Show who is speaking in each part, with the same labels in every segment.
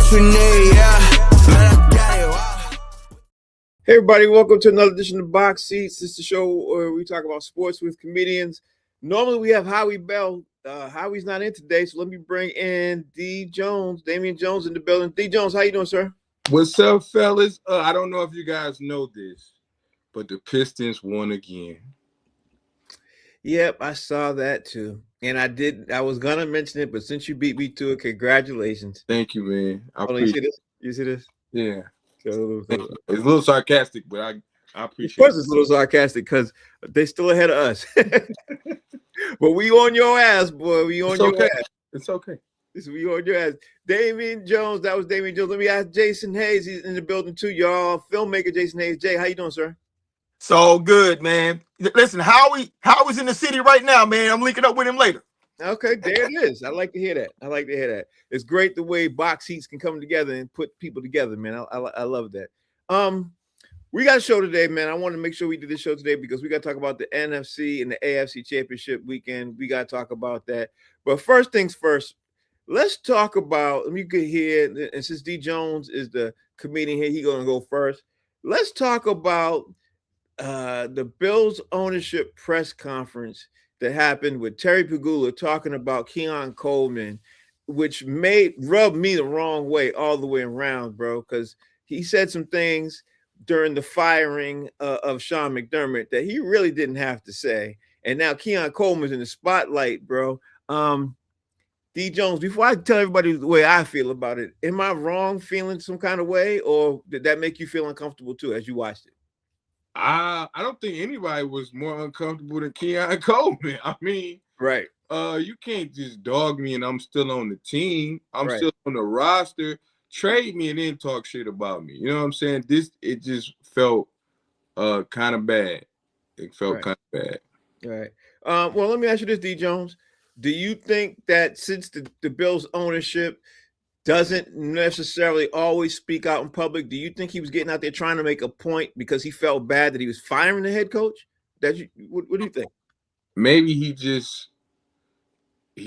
Speaker 1: what you need, yeah. Man, I got it, wow.
Speaker 2: Hey everybody, welcome to another edition of Box Seats. This is the show where we talk about sports with comedians. Normally we have Howie Bell. Howie's not in today, so let me bring in D. Jones, Damian Jones in the building. D. Jones, how you doing, sir?
Speaker 3: What's up, fellas? I don't know if you guys know this, but the Pistons won again.
Speaker 2: Yep, I saw that too. And I was gonna mention it, but since you beat me to it, congratulations.
Speaker 3: Thank you, man.
Speaker 2: You see this? You see this?
Speaker 3: Yeah.
Speaker 2: So,
Speaker 3: It's a little sarcastic, but I appreciate it.
Speaker 2: Of course it's a little sarcastic because they're still ahead of us. But we on your ass, boy. We on your ass.
Speaker 3: It's okay.
Speaker 2: We on your ass. Damian Jones, that was Damian Jones. Let me ask Jason Hayes. He's in the building too, y'all. Filmmaker Jason Hayes. Jay, how you doing, sir?
Speaker 4: It's all good, man. Listen, Howie's in the city right now, man. I'm linking up with him later.
Speaker 2: Okay, there it is. I like to hear that. It's great the way Box Seats can come together and put people together, man. I love that. We got a show today, man. I want to make sure we do this show today because we got to talk about the NFC and the AFC Championship weekend. We got to talk about that. But first things first, let's talk about, you could hear, and since D. Jones is the comedian here, he's going to go first. Let's talk about the Bills ownership press conference that happened with Terry Pegula talking about Keon Coleman, which rubbed me the wrong way all the way around, bro, because he said some things during the firing of Sean McDermott that he really didn't have to say. And now Keon Coleman's in the spotlight, bro. D. Jones, before I tell everybody the way I feel about it, am I wrong feeling some kind of way, or did that make you feel uncomfortable too as you watched it?
Speaker 3: I don't think anybody was more uncomfortable than Keon Coleman. I mean,
Speaker 2: right.
Speaker 3: You can't just dog me and I'm still on the team. I'm
Speaker 2: Right.
Speaker 3: still on the roster. Trade me and then talk shit about me. You know what I'm saying? It just felt kind of bad. It felt kind of bad.
Speaker 2: All right. Well, let me ask you this, D. Jones. Do you think that since the Bills ownership doesn't necessarily always speak out in public, do you think he was getting out there trying to make a point because he felt bad that he was firing the head coach? What do you think?
Speaker 3: Maybe he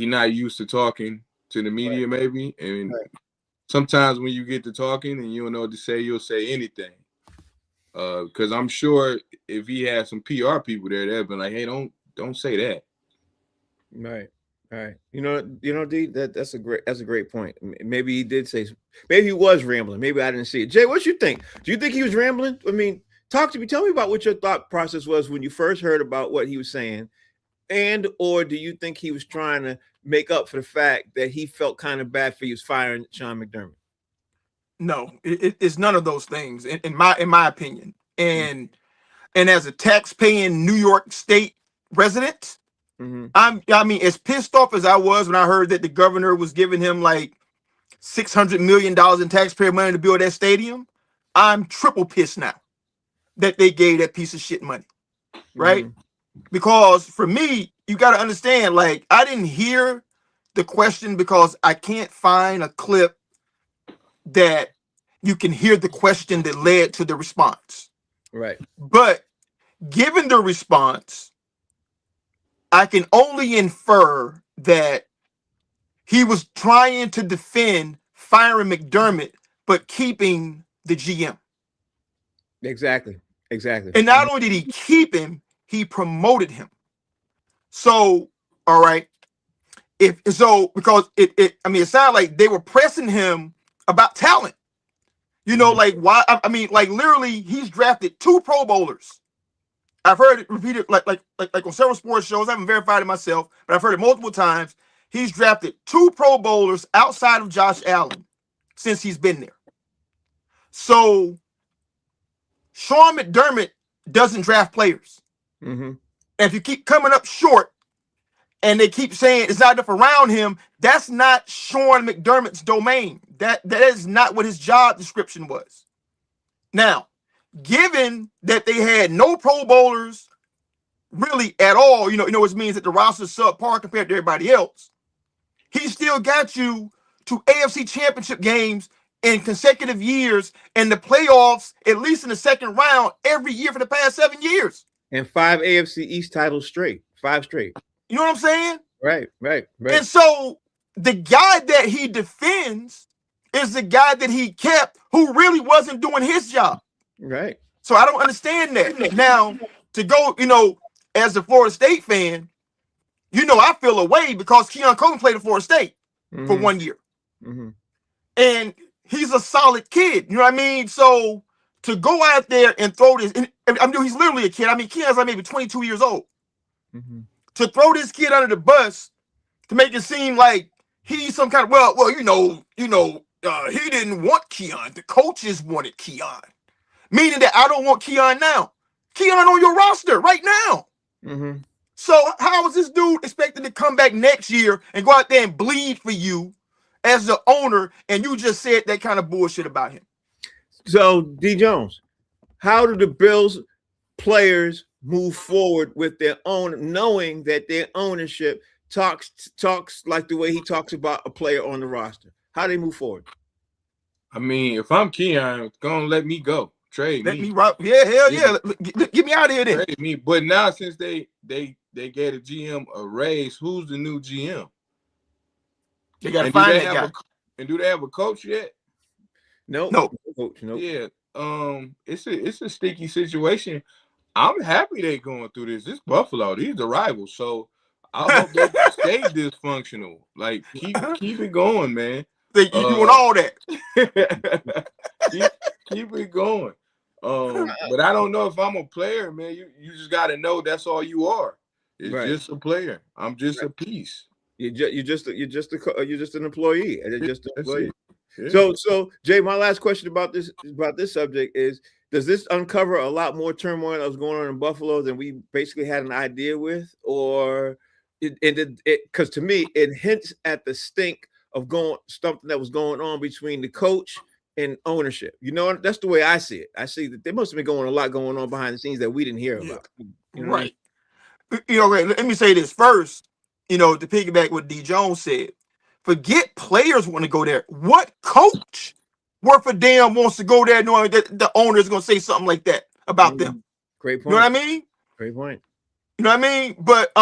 Speaker 3: not used to talking to the media, maybe. And sometimes when you get to talking and you don't know what to say, you'll say anything. Because I'm sure if he had some PR people there, they'd be like, hey, don't say that.
Speaker 2: Right. You know, D, that's a great point. Maybe he did say, maybe he was rambling. Maybe I didn't see it. Jay, what you think? Do you think he was rambling? I mean, talk to me. Tell me about what your thought process was when you first heard about what he was saying, or do you think he was trying to make up for the fact that he felt kind of bad for he was firing Sean McDermott?
Speaker 4: No, it's none of those things, in my opinion. And as a tax-paying New York State resident, I mean, as pissed off as I was when I heard that the governor was giving him like $600 million in taxpayer money to build that stadium, I'm triple pissed now that they gave that piece of shit money, right? Because for me, you got to understand, like, I didn't hear the question because I can't find a clip that you can hear the question that led to the response.
Speaker 2: Right.
Speaker 4: But given the response, I can only infer that he was trying to defend firing McDermott, but keeping the GM.
Speaker 2: Exactly.
Speaker 4: And not only did he keep him, he promoted him. So, all right. Because it sounded like they were pressing him about talent. You know, like why? I mean, like literally, he's drafted 2 Pro Bowlers. I've heard it repeated like on several sports shows. I haven't verified it myself, but I've heard it multiple times. He's drafted 2 Pro Bowlers outside of Josh Allen since he's been there. So Sean McDermott doesn't draft players. And if you keep coming up short and they keep saying it's not enough around him, that's not Sean McDermott's domain. That is not what his job description was. Now, given that they had no Pro Bowlers really at all, which means that the roster's subpar compared to everybody else, he still got you to AFC Championship games in consecutive years and the playoffs, at least in the second round, every year for the past 7 years.
Speaker 2: And 5 AFC East titles straight. 5 straight.
Speaker 4: You know what I'm saying?
Speaker 2: Right.
Speaker 4: And so the guy that he defends is the guy that he kept who really wasn't doing his job.
Speaker 2: Right.
Speaker 4: So I don't understand that. Now, to go, as a Florida State fan, I feel away because Keon Coleman played at Florida State for 1 year.
Speaker 2: Mm-hmm.
Speaker 4: And he's a solid kid. You know what I mean? So to go out there and throw this, he's literally a kid. I mean, Keon's like maybe 22 years old.
Speaker 2: Mm-hmm.
Speaker 4: To throw this kid under the bus to make it seem like he's some kind of, he didn't want Keon. The coaches wanted Keon. Meaning that I don't want Keon now. Keon on your roster right now.
Speaker 2: Mm-hmm.
Speaker 4: So how is this dude expected to come back next year and go out there and bleed for you as the owner, and you just said that kind of bullshit about him?
Speaker 2: So, D. Jones, how do the Bills players move forward with their own, knowing that their ownership talks like the way he talks about a player on the roster? How do they move forward?
Speaker 3: I mean, if I'm Keon, it's gonna let me go. Trade
Speaker 4: Let
Speaker 3: me.
Speaker 4: me rock. Yeah, hell yeah. Get me out of here then.
Speaker 3: Trade me. But now since they gave the GM a raise, who's the new GM?
Speaker 4: They gotta find that guy.
Speaker 3: And do they have a coach yet?
Speaker 2: No. Coach, no.
Speaker 3: Yeah. It's a sticky situation. I'm happy they going through this. This Buffalo, these the rivals. So I hope they stay dysfunctional. Like keep it going, man.
Speaker 4: You doing all that.
Speaker 3: keep it going. But I don't know if I'm a player, man. You just got to know that's all you are. It's just a player. I'm just a piece.
Speaker 2: You're just an employee. And just an employee.
Speaker 3: Yeah.
Speaker 2: So Jay, my last question about this subject is: does this uncover a lot more turmoil that was going on in Buffalo than we basically had an idea with, or because to me it hints at the stink of something that was going on between the coach and ownership? That's the way I see it. I see that there must have been a lot going on behind the scenes that we didn't hear about.
Speaker 4: Right. Let me say this first. To piggyback what D. Jones said. Forget players want to go there. What coach worth a damn wants to go there knowing that the owner is going to say something like that about them?
Speaker 2: Great point.
Speaker 4: You know what I mean?
Speaker 2: Great point.
Speaker 4: You know what I mean? But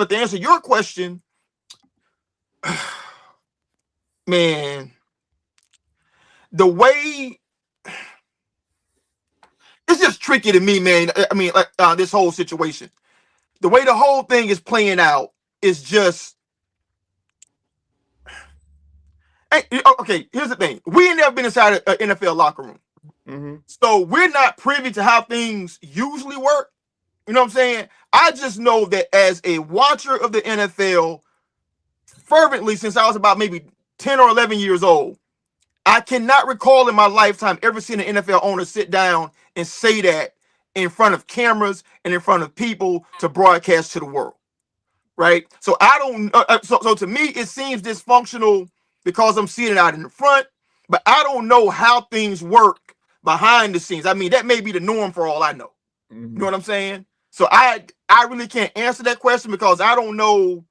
Speaker 4: to answer your question, man, the way it's just tricky to me, man. I mean, this whole situation, the way the whole thing is playing out is just. Okay, here's the thing. We ain't never been inside an NFL locker room.
Speaker 2: Mm-hmm.
Speaker 4: So we're not privy to how things usually work. You know what I'm saying? I just know that as a watcher of the NFL fervently since I was about maybe 10 or 11 years old, I cannot recall in my lifetime ever seeing an NFL owner sit down and say that in front of cameras and in front of people to broadcast to the world. Right? So I don't. So to me, it seems dysfunctional because I'm seeing it out in the front, but I don't know how things work behind the scenes. I mean, that may be the norm for all I know.
Speaker 2: Mm-hmm.
Speaker 4: You know what I'm saying? So I really can't answer that question because I don't know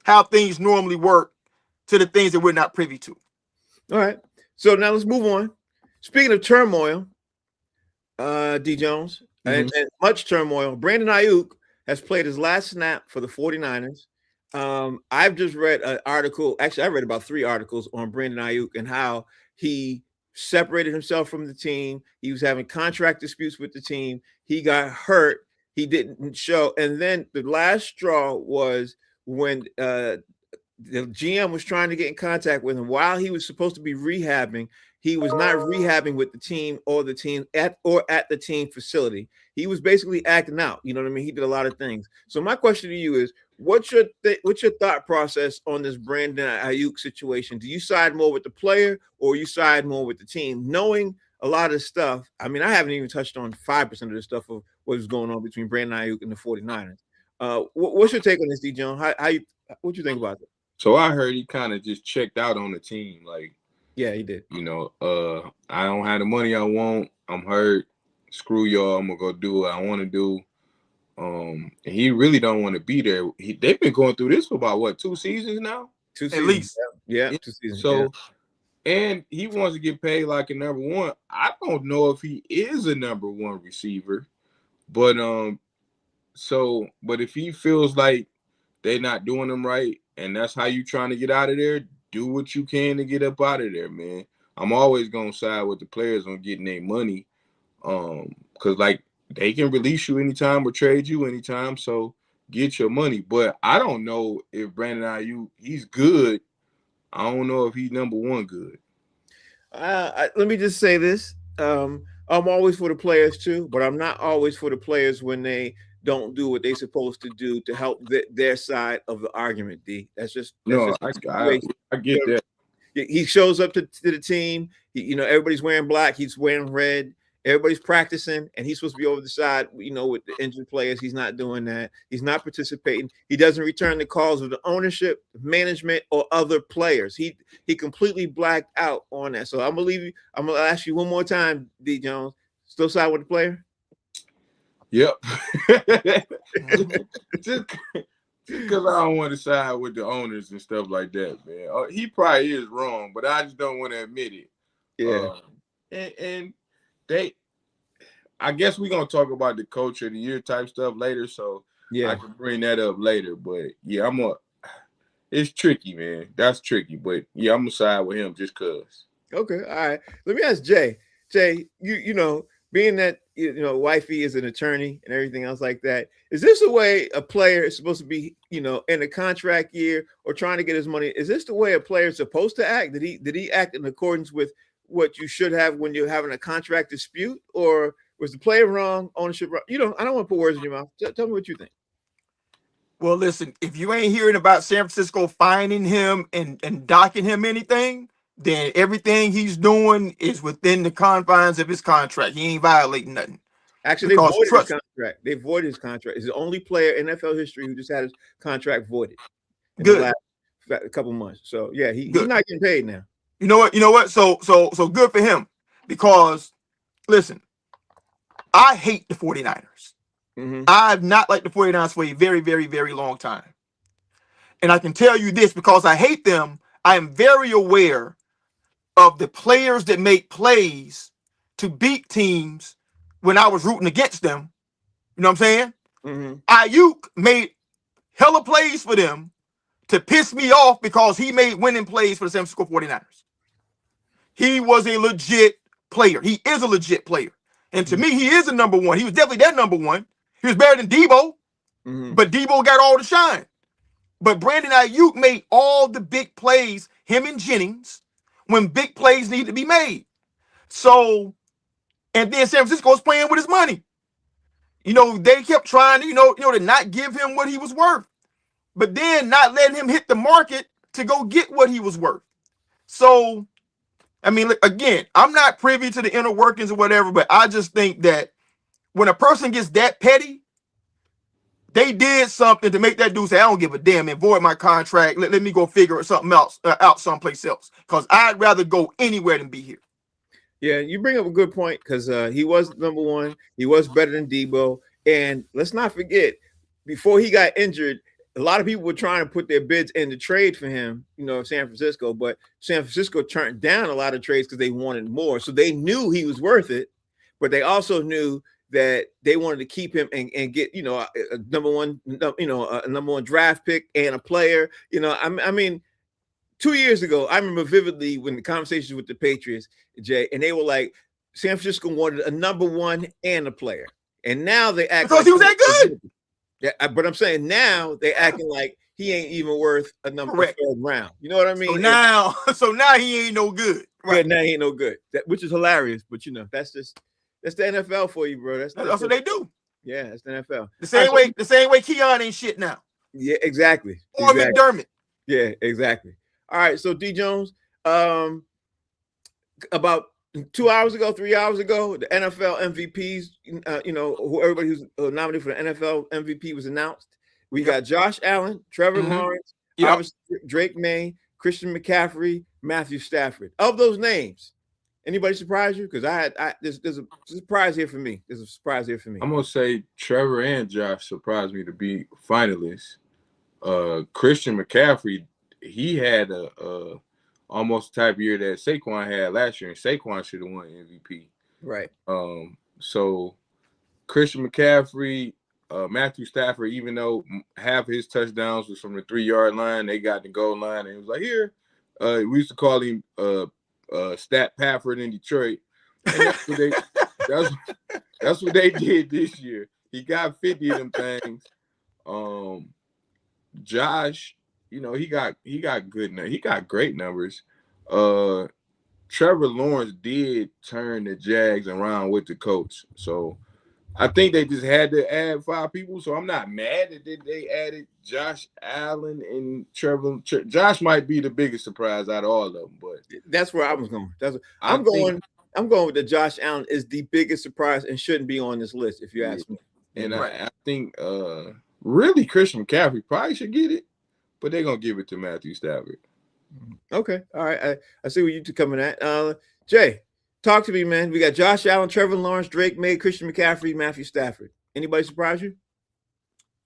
Speaker 4: how things normally work to the things that we're not privy to.
Speaker 2: All right. So now let's move on. Speaking of turmoil, D. Jones, and much turmoil, Brandon Ayuk has played his last snap for the 49ers. I've just read an article. Actually, I read about 3 articles on Brandon Ayuk and how he separated himself from the team. He was having contract disputes with the team. He got hurt. He didn't show. And then the last straw was when the GM was trying to get in contact with him while he was supposed to be rehabbing. He was not rehabbing with the team or the team at the team facility. He was basically acting out. You know what I mean? He did a lot of things. So my question to you is, what's your thought process on this Brandon Ayuk situation? Do you side more with the player or you side more with the team? Knowing a lot of stuff. I mean, I haven't even touched on 5% of the stuff of what was going on between Brandon Ayuk and the 49ers. What's your take on this, D. Jones? What you think about it?
Speaker 3: So I heard he kind of just checked out on the team. Like,
Speaker 2: yeah, he did.
Speaker 3: I don't have the money I want. I'm hurt. Screw y'all. I'm gonna go do what I want to do. And he really don't want to be there. They've been going through this for about 2 seasons now?
Speaker 2: 2 seasons.
Speaker 4: At least.
Speaker 2: Yeah, 2 seasons.
Speaker 3: So, and he wants to get paid like a number one. I don't know if he is a number one receiver, but but if he feels like they're not doing him right, and that's how you trying to get out of there, do what you can to get up out of there, man. I'm always gonna side with the players on getting their money, because like they can release you anytime or trade you anytime, so get your money. But I don't know if Brandon Ayuk, he's good. I don't know if he's number one good.
Speaker 2: Let me just say this. I'm always for the players too, but I'm not always for the players when they don't do what they're supposed to do to help their side of the argument. That's just
Speaker 3: I get that.
Speaker 2: He shows up to the team. Everybody's wearing black. He's wearing red. Everybody's practicing, and he's supposed to be over the side, with the injured players. He's not doing that. He's not participating. He doesn't return the calls of the ownership, management, or other players. He completely blacked out on that. So I'm gonna leave you. I'm gonna ask you one more time, D. Jones. Still side with the player?
Speaker 3: Yep. just because I don't want to side with the owners and stuff like that, man. He probably is wrong, but I just don't want to admit it.
Speaker 2: Yeah.
Speaker 3: And I guess we're gonna talk about the coach of the year type stuff later, so I can bring that up later. But yeah, it's tricky, man. That's tricky, but yeah, I'm gonna side with him just cause.
Speaker 2: Okay, all right. Let me ask Jay. Jay, being that wifey is an attorney and everything else like that, is this the way a player is supposed to be, in a contract year or trying to get his money? Is this the way a player is supposed to act? Did he act in accordance with what you should have when you're having a contract dispute, or was the player wrong, ownership wrong? I don't want to put words in your mouth. Tell me what you think.
Speaker 4: Well, listen, if you ain't hearing about San Francisco fining him and docking him anything, then everything he's doing is within the confines of his contract. He ain't violating nothing.
Speaker 2: Actually, they voided his contract. They voided his contract. He's the only player in NFL history who just had his contract voided in the last couple months. So yeah, he's not getting paid now.
Speaker 4: You know what? So good for him, because listen, I hate the 49ers. Mm-hmm. I've not liked the 49ers for a very, very, very long time. And I can tell you this, because I hate them, I am very aware of the players that make plays to beat teams when I was rooting against them. You know what I'm saying? Mm-hmm. Ayuk made hella plays for them to piss me off because he made winning plays for the San Francisco 49ers. He was a legit player. He is a legit player. And to me, he is a number one. He was definitely that number one. He was better than Debo, but Debo got all the shine. But Brandon Ayuk made all the big plays, him and Jennings, when big plays need to be made. So, and then San Francisco was playing with his money. They kept trying to, to not give him what he was worth, but then not letting him hit the market to go get what he was worth. So, I mean, look, again, I'm not privy to the inner workings or whatever, but I just think that when a person gets that petty, they did something to make that dude say, I don't give a damn and void my contract. Let me go figure something else out someplace else, because I'd rather go anywhere than be here.
Speaker 2: Yeah, you bring up a good point, because he was number one. He was better than Debo. And let's not forget, before he got injured, a lot of people were trying to put their bids in the trade for him, San Francisco. But San Francisco turned down a lot of trades because they wanted more. So they knew he was worth it, but they also knew that they wanted to keep him and get, a number one draft pick and a player. I mean, 2 years ago, I remember vividly when the conversations with the Patriots, Jay, and they were like, San Francisco wanted a number one and a player. And now they act
Speaker 4: because he was that good.
Speaker 2: Yeah, but I'm saying now they acting like he ain't even worth a number third round. You know what I mean?
Speaker 4: So now he ain't no good.
Speaker 2: Right. Yeah, now he ain't no good. Which is hilarious, but that's the NFL for you, bro. That's
Speaker 4: what they do.
Speaker 2: Yeah, that's the NFL.
Speaker 4: The same way Keon ain't shit now.
Speaker 2: Yeah, exactly.
Speaker 4: Or McDermott.
Speaker 2: Yeah, exactly. All right, so D Jones, about 3 hours ago, the NFL MVPs, who everybody who's nominated for the NFL MVP was announced. We got Josh Allen, Trevor Lawrence, obviously Drake May, Christian McCaffrey, Matthew Stafford. Of those names, anybody surprise you? Because there's a surprise here for me. I'm
Speaker 3: gonna say Trevor and Josh surprised me to be finalists. Christian McCaffrey, he had a almost the type of year that Saquon had last year, and Saquon should have won MVP.
Speaker 2: Right.
Speaker 3: So Christian McCaffrey, Matthew Stafford, even though half his touchdowns was from the 3-yard line, they got the goal line, and it was like, here, We used to call him Stat Pafford in Detroit. And that's what they did this year. He got 50 of them things. Josh, he got good. He got great numbers. Trevor Lawrence did turn the Jags around with the coach, so I think they just had to add 5 people. So I'm not mad that they added Josh Allen and Trevor. Josh might be the biggest surprise out of all of them, but
Speaker 2: that's where I was going. I'm going with the Josh Allen is the biggest surprise and shouldn't be on this list if you ask me.
Speaker 3: And I think really Christian McCaffrey probably should get it, but they're gonna give it to Matthew Stafford.
Speaker 2: Okay, all right. I see where you two coming at. Jay, talk to me, man. We got Josh Allen, Trevor Lawrence, Drake May, Christian McCaffrey, Matthew Stafford. Anybody surprise you?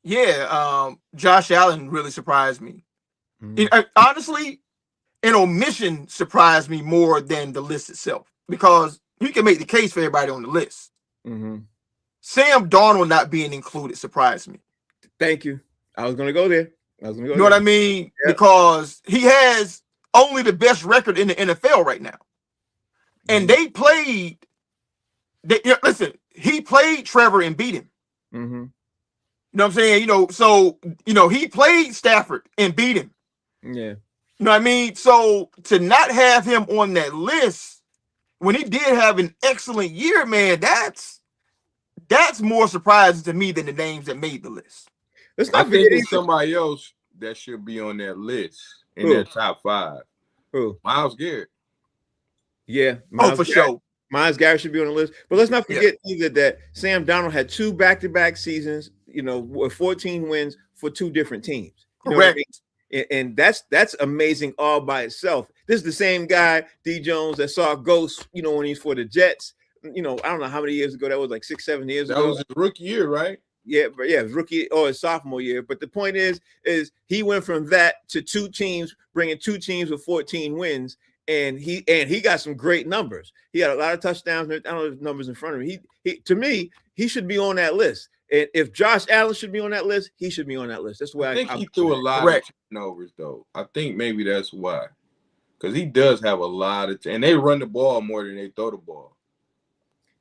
Speaker 4: Yeah, Josh Allen really surprised me. Honestly, an omission surprised me more than the list itself, because you can make the case for everybody on the list. Sam Darnold not being included surprised me.
Speaker 2: Thank you. I was going to go there.
Speaker 4: You know what I mean? Yep. Because he has only the best record in the NFL right now. And they played. Listen, he played Trevor and beat him. You know what I'm saying? So he played Stafford and beat him.
Speaker 2: Yeah.
Speaker 4: You know what I mean? So to not have him on that list when he did have an excellent year, man, that's more surprising to me than the names that made the list.
Speaker 3: I think there's somebody else that should be on that list in their top 5.
Speaker 2: Who?
Speaker 3: Myles Garrett.
Speaker 2: Yeah.
Speaker 4: For sure.
Speaker 2: Myles Garrett should be on the list. But let's not forget either that Sam Darnold had 2 back-to-back seasons, with 14 wins for 2 different teams.
Speaker 4: Correct.
Speaker 2: And that's amazing all by itself. This is the same guy, D. Jones, that saw ghosts, when he's for the Jets. I don't know how many years ago. That was like 6-7 years ago.
Speaker 3: That was his rookie year, right?
Speaker 2: Yeah, but his rookie or his sophomore year. But the point is he went from that to 2 teams, bringing 2 teams with 14 wins, and he got some great numbers. He had a lot of touchdowns. I don't know the numbers in front of him. He to me, he should be on that list. And if Josh Allen should be on that list, he should be on that list. That's why
Speaker 3: I think he threw a lot of turnovers, though. I think maybe that's why, because he does have a lot of, and they run the ball more than they throw the ball.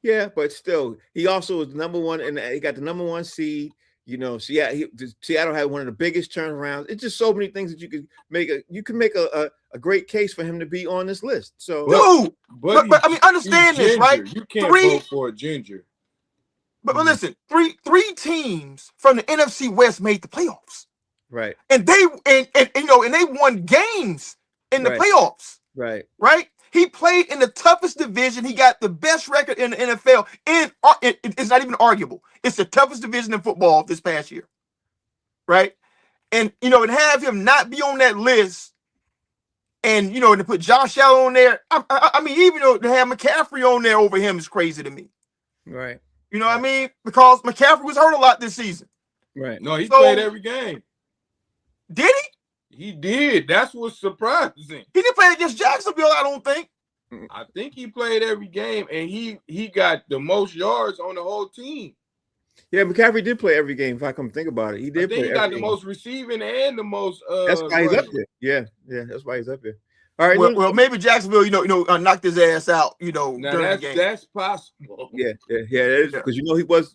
Speaker 2: Yeah, but still, he also was number 1, and he got the number 1 seed. Seattle had one of the biggest turnarounds. It's just so many things that you could make. You can make a great case for him to be on this list. So,
Speaker 4: but I mean, understand this, right?
Speaker 3: You can't vote for a ginger.
Speaker 4: But listen, three teams from the NFC West made the playoffs,
Speaker 2: right?
Speaker 4: And they won games in the playoffs,
Speaker 2: right?
Speaker 4: He played in the toughest division. He got the best record in the NFL. And it's not even arguable. It's the toughest division in football this past year. Right? And, and have him not be on that list and, to put Josh Allen on there. I mean, even though to have McCaffrey on there over him is crazy to me.
Speaker 2: Right.
Speaker 4: You know what I mean? Because McCaffrey was hurt a lot this season.
Speaker 2: Right.
Speaker 3: No, he played every game.
Speaker 4: Did he?
Speaker 3: He did. That's what's surprising.
Speaker 4: He didn't play against Jacksonville, I don't think.
Speaker 3: I think he played every game, and he got the most yards on the whole team.
Speaker 2: Yeah, McCaffrey did play every game. If I come think about it, he did.
Speaker 3: He got the most receiving and the most.
Speaker 2: That's why he's up there. Yeah, that's why he's up there. All right.
Speaker 4: Well, maybe Jacksonville, knocked his ass out. During the game.
Speaker 3: That's possible.
Speaker 2: Yeah, because he was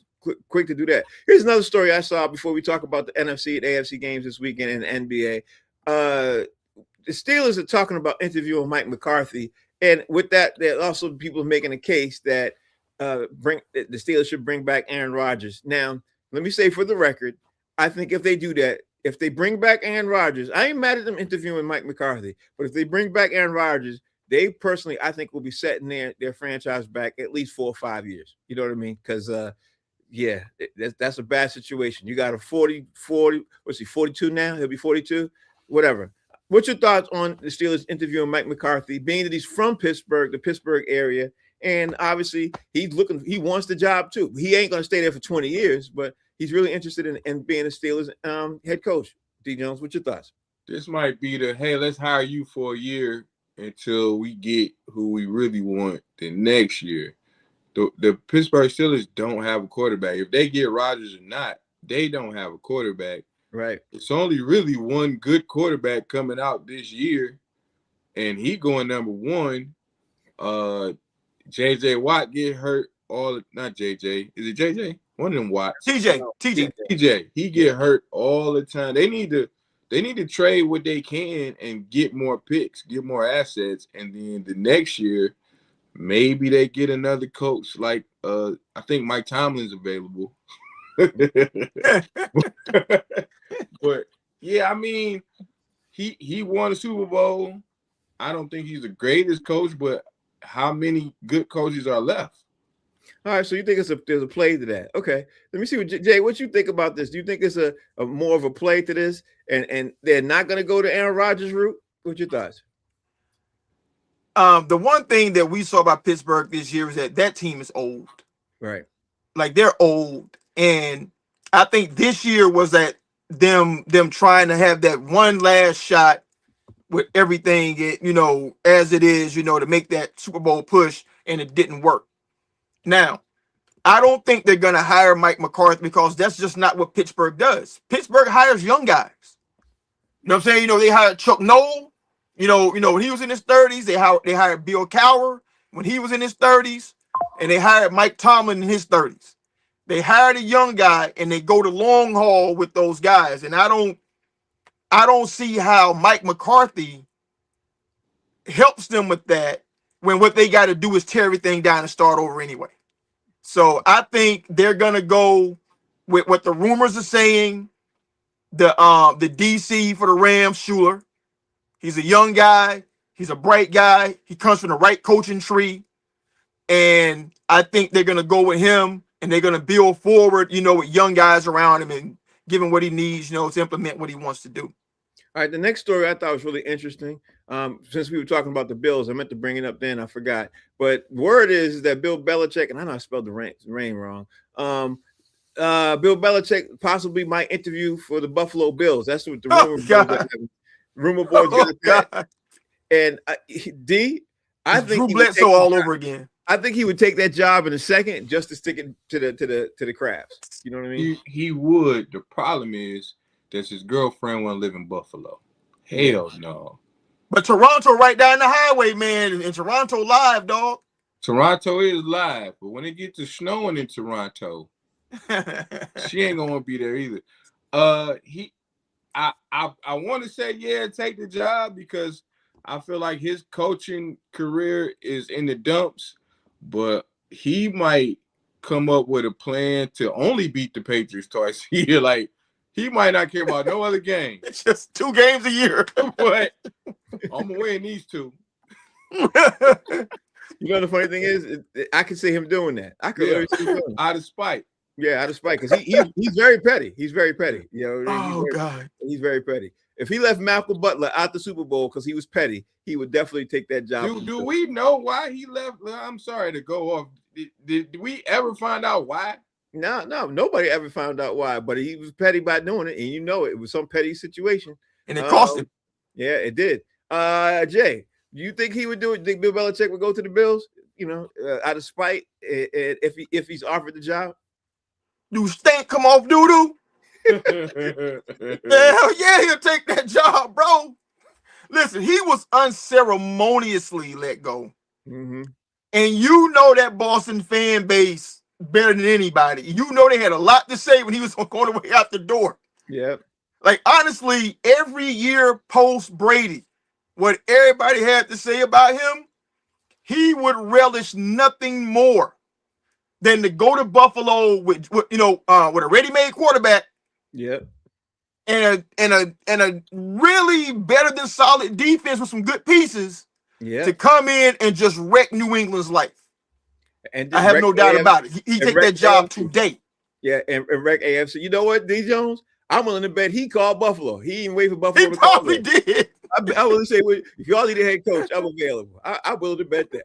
Speaker 2: quick to do that. Here's another story I saw before we talk about the NFC and AFC games this weekend in the NBA. The Steelers are talking about interviewing Mike McCarthy, and with that, there are also people making a case that the Steelers should bring back Aaron Rodgers. Now, let me say for the record, I think if they do that, if they bring back Aaron Rodgers, I ain't mad at them interviewing Mike McCarthy, but if they bring back Aaron Rodgers, they personally, I think, will be setting their franchise back at least 4 or 5 years. You know what I mean? Because that's a bad situation. You got a 42 now? He'll be 42, whatever. What's your thoughts on the Steelers interviewing Mike McCarthy, being that he's from Pittsburgh, the Pittsburgh area, and obviously he wants the job too. He ain't going to stay there for 20 years, but he's really interested in being a Steelers head coach. D. Jones, what's your thoughts?
Speaker 3: This might be hey, let's hire you for a year until we get who we really want the next year. The Pittsburgh Steelers don't have a quarterback. If they get Rodgers or not, they don't have a quarterback.
Speaker 2: Right.
Speaker 3: It's only really one good quarterback coming out this year, and he going number one. JJ Watt get hurt not JJ. Is it JJ? One of them Watts. TJ. He get hurt all the time. They need to trade what they can and get more picks, get more assets, and then the next year maybe they get another coach like I think Mike Tomlin's available. But yeah, I mean, he won a Super Bowl. I don't think he's the greatest coach, but how many good coaches are left?
Speaker 2: All right, so you think there's a play to that? Okay, let me see what Jay. What you think about this? Do you think it's a more of a play to this, and they're not going to go to Aaron Rodgers' route? What's your thoughts?
Speaker 4: The one thing that we saw about Pittsburgh this year is that team is old.
Speaker 2: Right.
Speaker 4: Like they're old, and I think this year was that them trying to have that one last shot with everything as it is, to make that Super Bowl push, and it didn't work. Now, I don't think they're gonna hire Mike McCarthy because that's just not what Pittsburgh does. Pittsburgh hires young guys. You know what I'm saying? They hired Chuck Noll. When he was in his 30s, they hired Bill Cowher when he was in his 30s, and they hired Mike Tomlin in his 30s. They hired a young guy and they go the long haul with those guys. And I don't see how Mike McCarthy helps them with that when what they got to do is tear everything down and start over anyway. So I think they're gonna go with what the rumors are saying. The DC for the Rams, Schuler. He's a young guy. He's a bright guy. He comes from the right coaching tree. And I think they're going to go with him, and they're going to build forward, with young guys around him and give him what he needs, to implement what he wants to do.
Speaker 2: All right, the next story I thought was really interesting. Since we were talking about the Bills, I meant to bring it up then, I forgot. But word is that Bill Belichick, and I know I spelled the rain wrong. Bill Belichick possibly might interview for the Buffalo Bills. That's what the rumor boards got that. And I think
Speaker 4: Drew Bledsoe all over again.
Speaker 2: I think he would take that job in a second just to stick it to the crabs. You know what I mean?
Speaker 3: He would. The problem is that his girlfriend want to live in Buffalo. Hell no.
Speaker 4: But Toronto right down the highway, man, and Toronto live, dog.
Speaker 3: Toronto is live, but when it gets to snowing in Toronto, she ain't gonna be there either. I want to say take the job because I feel like his coaching career is in the dumps, but he might come up with a plan to only beat the Patriots twice a year. Like he might not care about no other game.
Speaker 4: It's just 2 games a year.
Speaker 3: But I'm gonna win these 2.
Speaker 2: The funny thing is, I can see him doing that. I could literally see him doing it.
Speaker 3: Out of spite.
Speaker 2: Yeah, out of spite, because he's very petty. He's very petty.
Speaker 4: God,
Speaker 2: he's very petty. If he left Malcolm Butler out the Super Bowl because he was petty, he would definitely take that job.
Speaker 3: Do we know why he left? I'm sorry to go off. Did we ever find out why?
Speaker 2: No, nobody ever found out why. But he was petty by doing it, and it was some petty situation,
Speaker 4: and it cost him.
Speaker 2: Yeah, it did. Jay, do you think he would do it? Think Bill Belichick would go to the Bills? Out of spite, if he's offered the job.
Speaker 4: Do stink come off doo-doo? Hell yeah, he'll take that job, bro. Listen, he was unceremoniously let go.
Speaker 2: Mm-hmm.
Speaker 4: And that Boston fan base better than anybody. They had a lot to say when he was going away out the door.
Speaker 2: Yeah.
Speaker 4: Like, honestly, every year post Brady, what everybody had to say about him, he would relish nothing more than to go to Buffalo with a ready-made quarterback.
Speaker 2: Yep.
Speaker 4: And a really better than solid defense with some good pieces.
Speaker 2: Yeah.
Speaker 4: To come in and just wreck New England's life.
Speaker 2: And
Speaker 4: I have no doubt about it. He take that job today.
Speaker 2: Yeah, and wreck AFC. You know what, D. Jones? I'm willing to bet he called Buffalo. He didn't wait for Buffalo.
Speaker 4: He probably did.
Speaker 2: I will say, if y'all need a head coach, I'm available. I'm willing to bet that.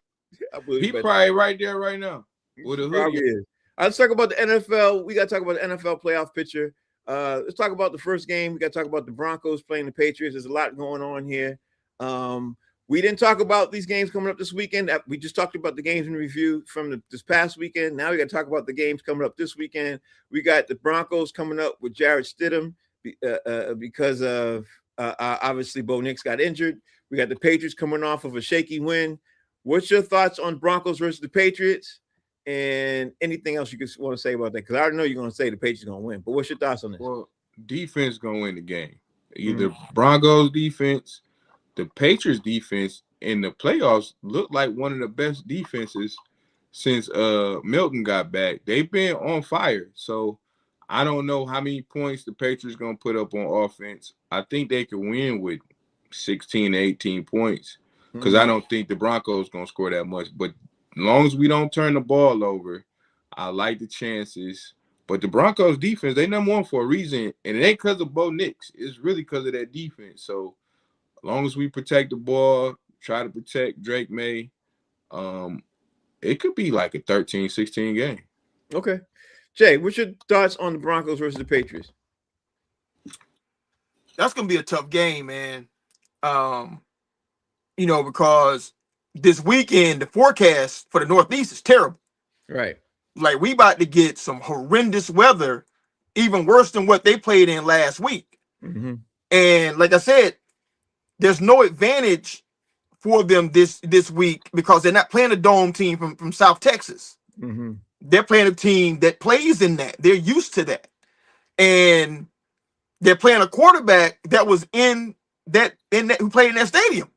Speaker 3: He probably right there right now. With a hoodie.
Speaker 2: Is. Let's talk about the NFL. We got to talk about the NFL playoff picture. Let's talk about the first game. We got to talk about the Broncos playing the Patriots. There's a lot going on here. We didn't talk about these games coming up this weekend. We just talked about the games in review from this past weekend. Now we got to talk about the games coming up this weekend. We got the Broncos coming up with Jarrett Stidham because of Obviously, Bo Nix got injured. We got the Patriots coming off of a shaky win. What's your thoughts on Broncos versus the Patriots? And anything else you want to say about that? Because I already know you're going to say the Patriots are going to win. But what's your thoughts on this?
Speaker 3: Well, defense going to win the game. Either Broncos defense, the Patriots defense in the playoffs look like one of the best defenses since Milton got back. They've been on fire. So I don't know how many points the Patriots going to put up on offense. I think they could win with 16 to 18 points because I don't think the Broncos going to score that much. But as long as we don't turn the ball over, I like the chances. But the Broncos defense, they number one for a reason, and it ain't because of Bo Nix. It's really because of that defense. So as long as we protect the ball, try to protect Drake May, it could be like a 13-16 game.
Speaker 2: Okay. Jay, what's your thoughts on the Broncos versus the Patriots?
Speaker 4: That's going to be a tough game, man. Because this weekend, the forecast for the Northeast is terrible.
Speaker 2: Right.
Speaker 4: Like, we about to get some horrendous weather, even worse than what they played in last week.
Speaker 2: Mm-hmm.
Speaker 4: And like I said, there's no advantage for them this week because they're not playing a dome team from South Texas.
Speaker 2: Mm-hmm.
Speaker 4: They're playing a team that plays in that. They're used to that. And they're playing a quarterback that was who played in that stadium.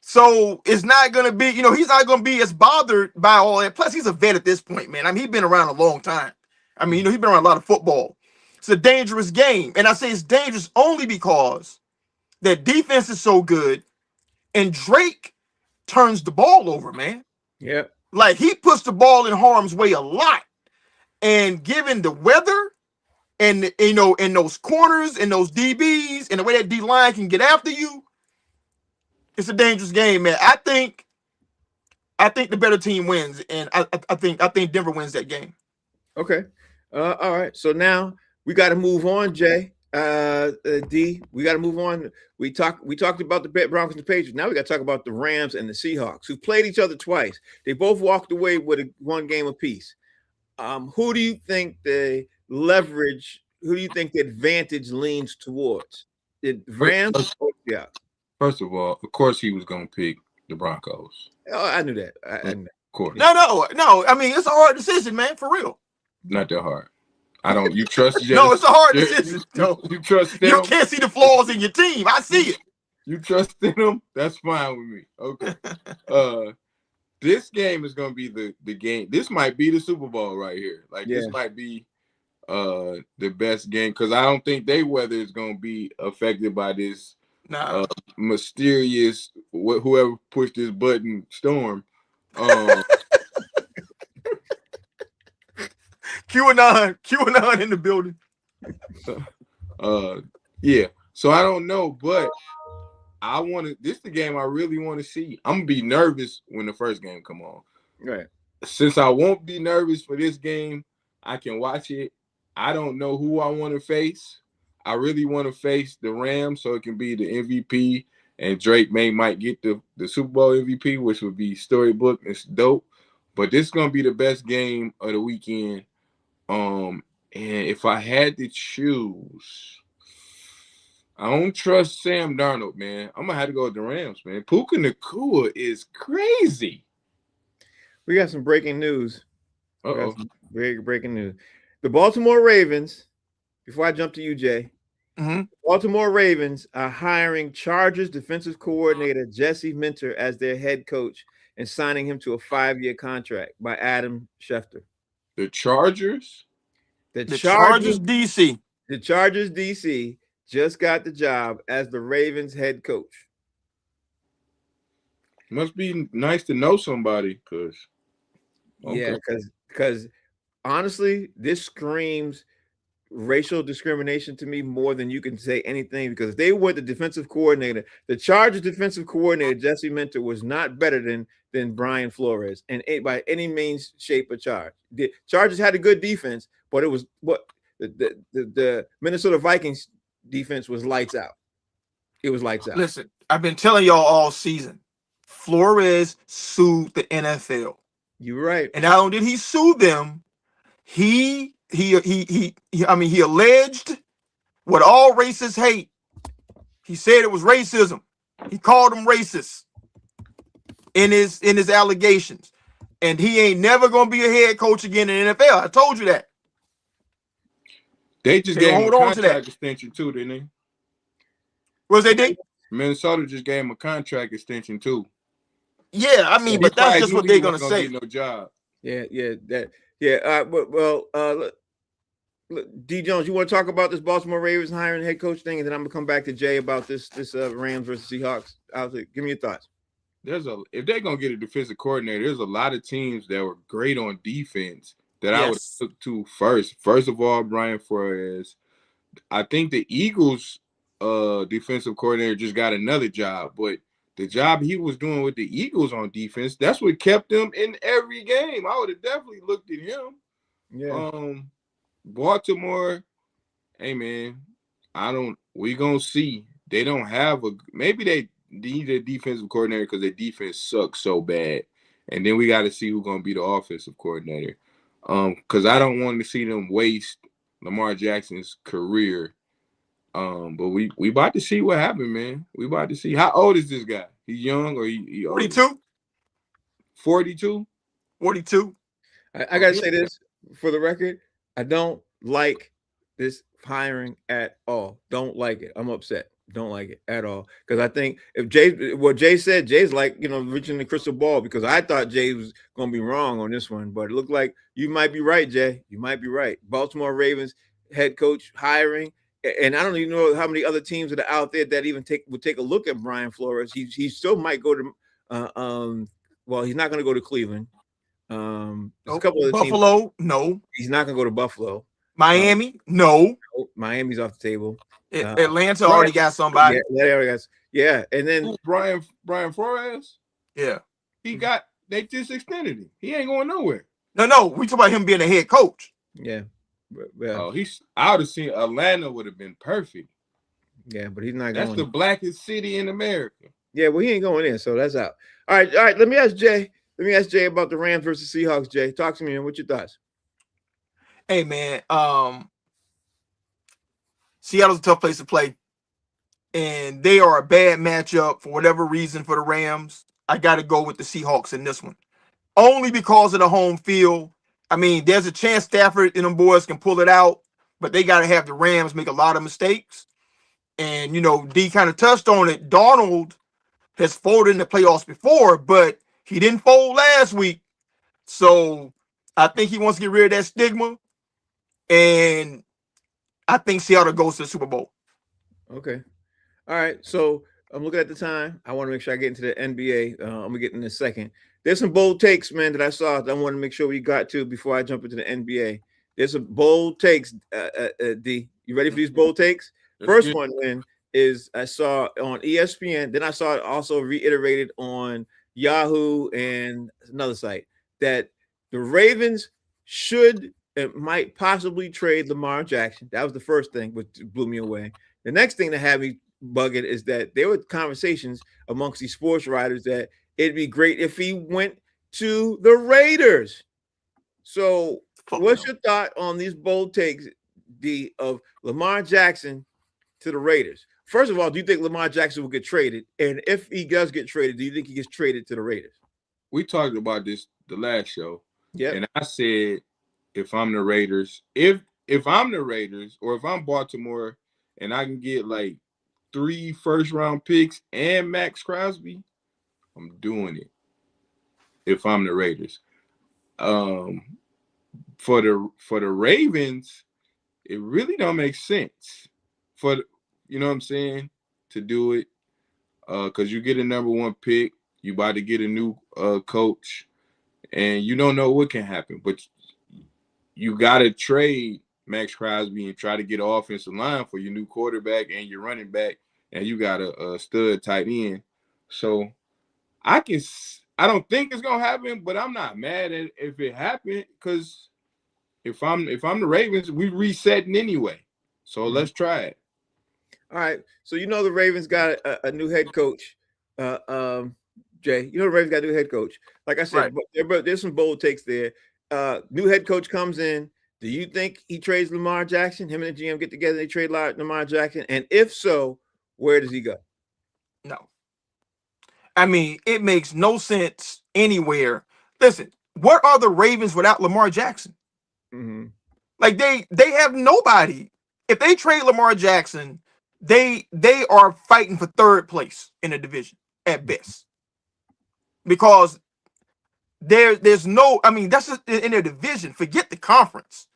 Speaker 4: So it's not going to be, he's not going to be as bothered by all that. Plus, he's a vet at this point, man. I mean, he's been around a long time. I mean, he's been around a lot of football. It's a dangerous game. And I say it's dangerous only because that defense is so good and Drake turns the ball over, man.
Speaker 2: Yeah.
Speaker 4: Like, he puts the ball in harm's way a lot. And given the weather and, in those corners and those DBs and the way that D-line can get after you, it's a dangerous game, man. I think the better team wins, and I think Denver wins that game.
Speaker 2: Okay. All right. So now we got to move on, Jay. D, we got to move on. We talked about the Broncos and the Patriots. Now we got to talk about the Rams and the Seahawks, who played each other twice. They both walked away with one game apiece. Who do you think the leverage? Who do you think the advantage leans towards? The Rams or the Seahawks?
Speaker 3: First of all, of course, he was going to pick the Broncos.
Speaker 2: Oh, I knew that. I knew that.
Speaker 3: Of course.
Speaker 4: No. I mean, it's a hard decision, man, for real.
Speaker 3: Not that hard. I don't. You trust Jay?
Speaker 4: No, it's a hard decision.
Speaker 3: You trust them?
Speaker 4: You can't see the flaws in your team. I see it.
Speaker 3: You trust in them? That's fine with me. Okay. This game is going to be the game. This might be the Super Bowl right here. Like, This might be the best game because I don't think their weather is going to be affected by this mysterious whoever pushed this button storm.
Speaker 4: QAnon in the building.
Speaker 3: Yeah. So I don't know, but this is the game I really want to see. I'm gonna be nervous when the first game come on.
Speaker 2: Right.
Speaker 3: Since I won't be nervous for this game, I can watch it. I don't know who I want to face. I really want to face the Rams so it can be the MVP, and Drake might get the Super Bowl MVP, which would be storybook. It's dope. But this is gonna be the best game of the weekend. And if I had to choose, I don't trust Sam Darnold, man. I'm gonna have to go with the Rams, man. Puka Nacua is crazy.
Speaker 2: We got some breaking news.
Speaker 3: Uh-oh.
Speaker 2: Breaking news. The Baltimore Ravens, before I jump to you, Jay, Baltimore Ravens are hiring Chargers defensive coordinator Jesse Minter as their head coach and signing him to a 5-year contract by Adam Schefter.
Speaker 3: The Chargers?
Speaker 4: The Chargers DC.
Speaker 2: The Chargers DC just got the job as the Ravens head coach.
Speaker 3: Must be nice to know somebody, because
Speaker 2: honestly, this screams racial discrimination to me more than you can say anything, because if they were the defensive coordinator, the Chargers defensive coordinator Jesse Minter was not better than Brian Flores and by any means, shape, or charge. The Chargers had a good defense, but it was the Minnesota Vikings defense was lights out. It was lights out.
Speaker 4: Listen, I've been telling y'all all season, Flores sued the NFL.
Speaker 2: You're right.
Speaker 4: And not only did he sue them, he alleged what all racists hate. He said it was racism. He called them racist in his allegations. And he ain't never gonna be a head coach again in the NFL. I told you that.
Speaker 3: They just
Speaker 4: They
Speaker 3: gave him a
Speaker 4: hold on to that.
Speaker 3: contract extension too, didn't they?
Speaker 4: What's they did?
Speaker 3: Minnesota just gave him a contract extension too.
Speaker 4: Yeah, I mean,
Speaker 3: He
Speaker 4: but that's
Speaker 3: probably
Speaker 4: just
Speaker 3: knew
Speaker 4: what
Speaker 3: he
Speaker 4: they're
Speaker 3: wasn't
Speaker 4: gonna say.
Speaker 3: get no job.
Speaker 2: D Jones, you want to talk about this Baltimore Ravens hiring head coach thing, and then I'm gonna come back to Jay about this Rams versus Seahawks. Give me your thoughts.
Speaker 3: If they're gonna get a defensive coordinator, there's a lot of teams that were great on defense that I would look to first. First of all, Brian Flores. I think the Eagles defensive coordinator just got another job, but the job he was doing with the Eagles on defense, that's what kept them in every game. I would have definitely looked at him.
Speaker 2: Yeah.
Speaker 3: Baltimore, hey man, we gonna see. They don't have maybe they need a defensive coordinator because their defense sucks so bad. And then we got to see who's gonna be the offensive coordinator. Because I don't want to see them waste Lamar Jackson's career. But we about to see what happened, man. We about to see. How old is this guy? He's young or he
Speaker 4: 42?
Speaker 3: 42?
Speaker 4: 42.
Speaker 2: I gotta say this for the record. I don't like this hiring at all. Don't like it. I'm upset. Don't like it at all. Because I think if Jay said, Jay's like, reaching the crystal ball, because I thought Jay was gonna be wrong on this one, but it looked like you might be right, Jay. You might be right. Baltimore Ravens head coach hiring. And I don't even know how many other teams that are out there that even would take a look at Brian Flores. He still might go to well, he's not going to go to Cleveland. There's a couple of
Speaker 4: Buffalo,
Speaker 2: teams.
Speaker 4: no.
Speaker 2: He's not going to go to Buffalo.
Speaker 4: Miami, no.
Speaker 2: Miami's off the table.
Speaker 4: Atlanta already got somebody.
Speaker 2: Yeah, and then
Speaker 3: Brian Flores.
Speaker 4: Yeah,
Speaker 3: they just extended him. He ain't going nowhere.
Speaker 4: No. We talk about him being a head coach.
Speaker 2: Yeah.
Speaker 3: I would have seen Atlanta would have been perfect.
Speaker 2: Yeah, but he's not going.
Speaker 3: That's the blackest city in America.
Speaker 2: Yeah, well, he ain't going in, so that's out. All right. Let me ask Jay about the Rams versus Seahawks. Jay, talk to me, man. What's your thoughts?
Speaker 4: Hey, man. Seattle's a tough place to play, and they are a bad matchup for whatever reason for the Rams. I got to go with the Seahawks in this one, only because of the home field. I mean, there's a chance Stafford and them boys can pull it out, but they got to have the Rams make a lot of mistakes. And, D kind of touched on it. Darnold has folded in the playoffs before, but he didn't fold last week. So I think he wants to get rid of that stigma. And I think Seattle goes to the Super Bowl.
Speaker 2: Okay. All right. So I'm looking at the time. I want to make sure I get into the NBA. I'm going to get in a second. There's some bold takes, man, that I saw that I want to make sure we got to before I jump into the NBA. There's some bold takes, D. You ready for these bold takes? First one, then, is I saw on ESPN. Then I saw it also reiterated on Yahoo and another site that the Ravens might possibly trade Lamar Jackson. That was the first thing, which blew me away. The next thing that had me bugging is that there were conversations amongst these sports writers that it'd be great if he went to the Raiders. So what's your thought on these bold takes, D, of Lamar Jackson to the Raiders? First of all, do you think Lamar Jackson will get traded? And if he does get traded, do you think he gets traded to the Raiders?
Speaker 3: We talked about this the last show.
Speaker 2: Yeah.
Speaker 3: And I said, if I'm the Raiders, if I'm the Raiders, or if I'm Baltimore and I can get like 3 first-round picks and Max Crosby, I'm doing it. If I'm the Raiders. For the Ravens, it really don't make sense you know what I'm saying, to do it. Because you get a number 1 pick, you about to get a new coach, and you don't know what can happen. But you gotta trade Max Crosby and try to get an offensive line for your new quarterback and your running back, and you got a stud tight end. So I don't think it's gonna happen, but I'm not mad at if it happened, because if I'm the Ravens, we resetting anyway. So let's try it.
Speaker 2: All right. So the Ravens got a new head coach. Jay, the Ravens got a new head coach. Like I said, right. There's some bold takes there. New head coach comes in. Do you think he trades Lamar Jackson? Him and the GM get together, they trade Lamar Jackson. And if so, where does he go?
Speaker 4: No. I mean, it makes no sense anywhere. Listen, what are the Ravens without Lamar Jackson?
Speaker 2: Mm-hmm.
Speaker 4: Like they have nobody. If they trade Lamar Jackson, they are fighting for third place in the division at best. Because there's no, I mean, that's just in their division. Forget the conference.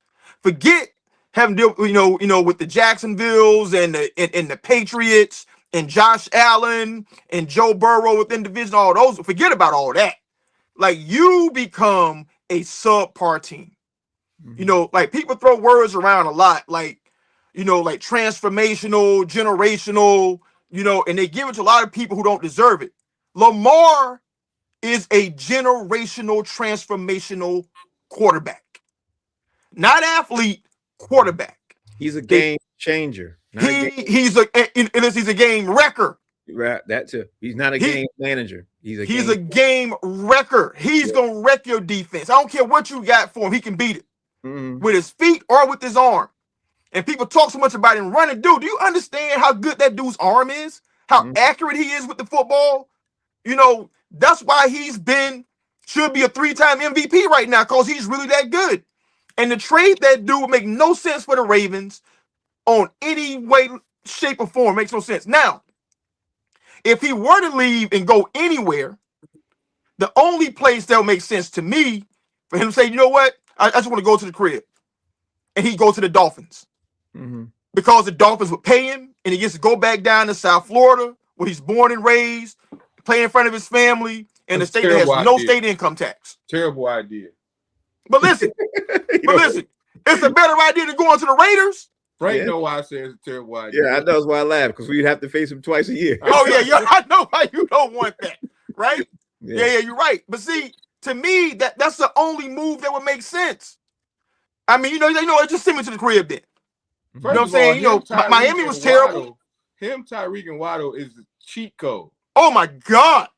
Speaker 4: Forget having to deal, with the Jacksonvilles and the Patriots and Josh Allen and Joe Burrow within division, all those. Forget about all that. Like, you become a subpar team. Like, people throw words around a lot, like transformational, generational, and they give it to a lot of people who don't deserve it. Lamar is a generational, transformational quarterback. Not athlete, quarterback.
Speaker 2: He's a game changer.
Speaker 4: He's a game wrecker.
Speaker 2: Right, that too. He's not a game manager. He's
Speaker 4: a game wrecker. He's gonna wreck your defense. I don't care what you got for him. He can beat it with his feet or with his arm. And people talk so much about him running. Dude, do you understand how good that dude's arm is? How accurate he is with the football? That's why should be a 3-time MVP right now, because he's really that good. And to trade that dude would make no sense for the Ravens on any way, shape, or form. Makes no sense. Now, if he were to leave and go anywhere, the only place that would make sense to me for him to say, you know what, I just want to go to the crib, and he goes to the Dolphins. Because the Dolphins would pay him, and he gets to go back down to South Florida, where he's born and raised, play in front of his family, in a state that has no state income tax.
Speaker 3: Terrible idea.
Speaker 4: But listen, it's a better idea than going to the Raiders.
Speaker 3: Frank know why I say it's a terrible idea.
Speaker 2: Yeah, I know that's why I laugh, because we'd have to face him twice a year.
Speaker 4: Oh, yeah, I know why you don't want that, right? Yeah, you're right. But see, to me, that's the only move that would make sense. I mean, just send me to the crib then. You know what I'm saying? Miami was terrible.
Speaker 3: Tyreek and Waddle is the cheat code.
Speaker 4: Oh, my God.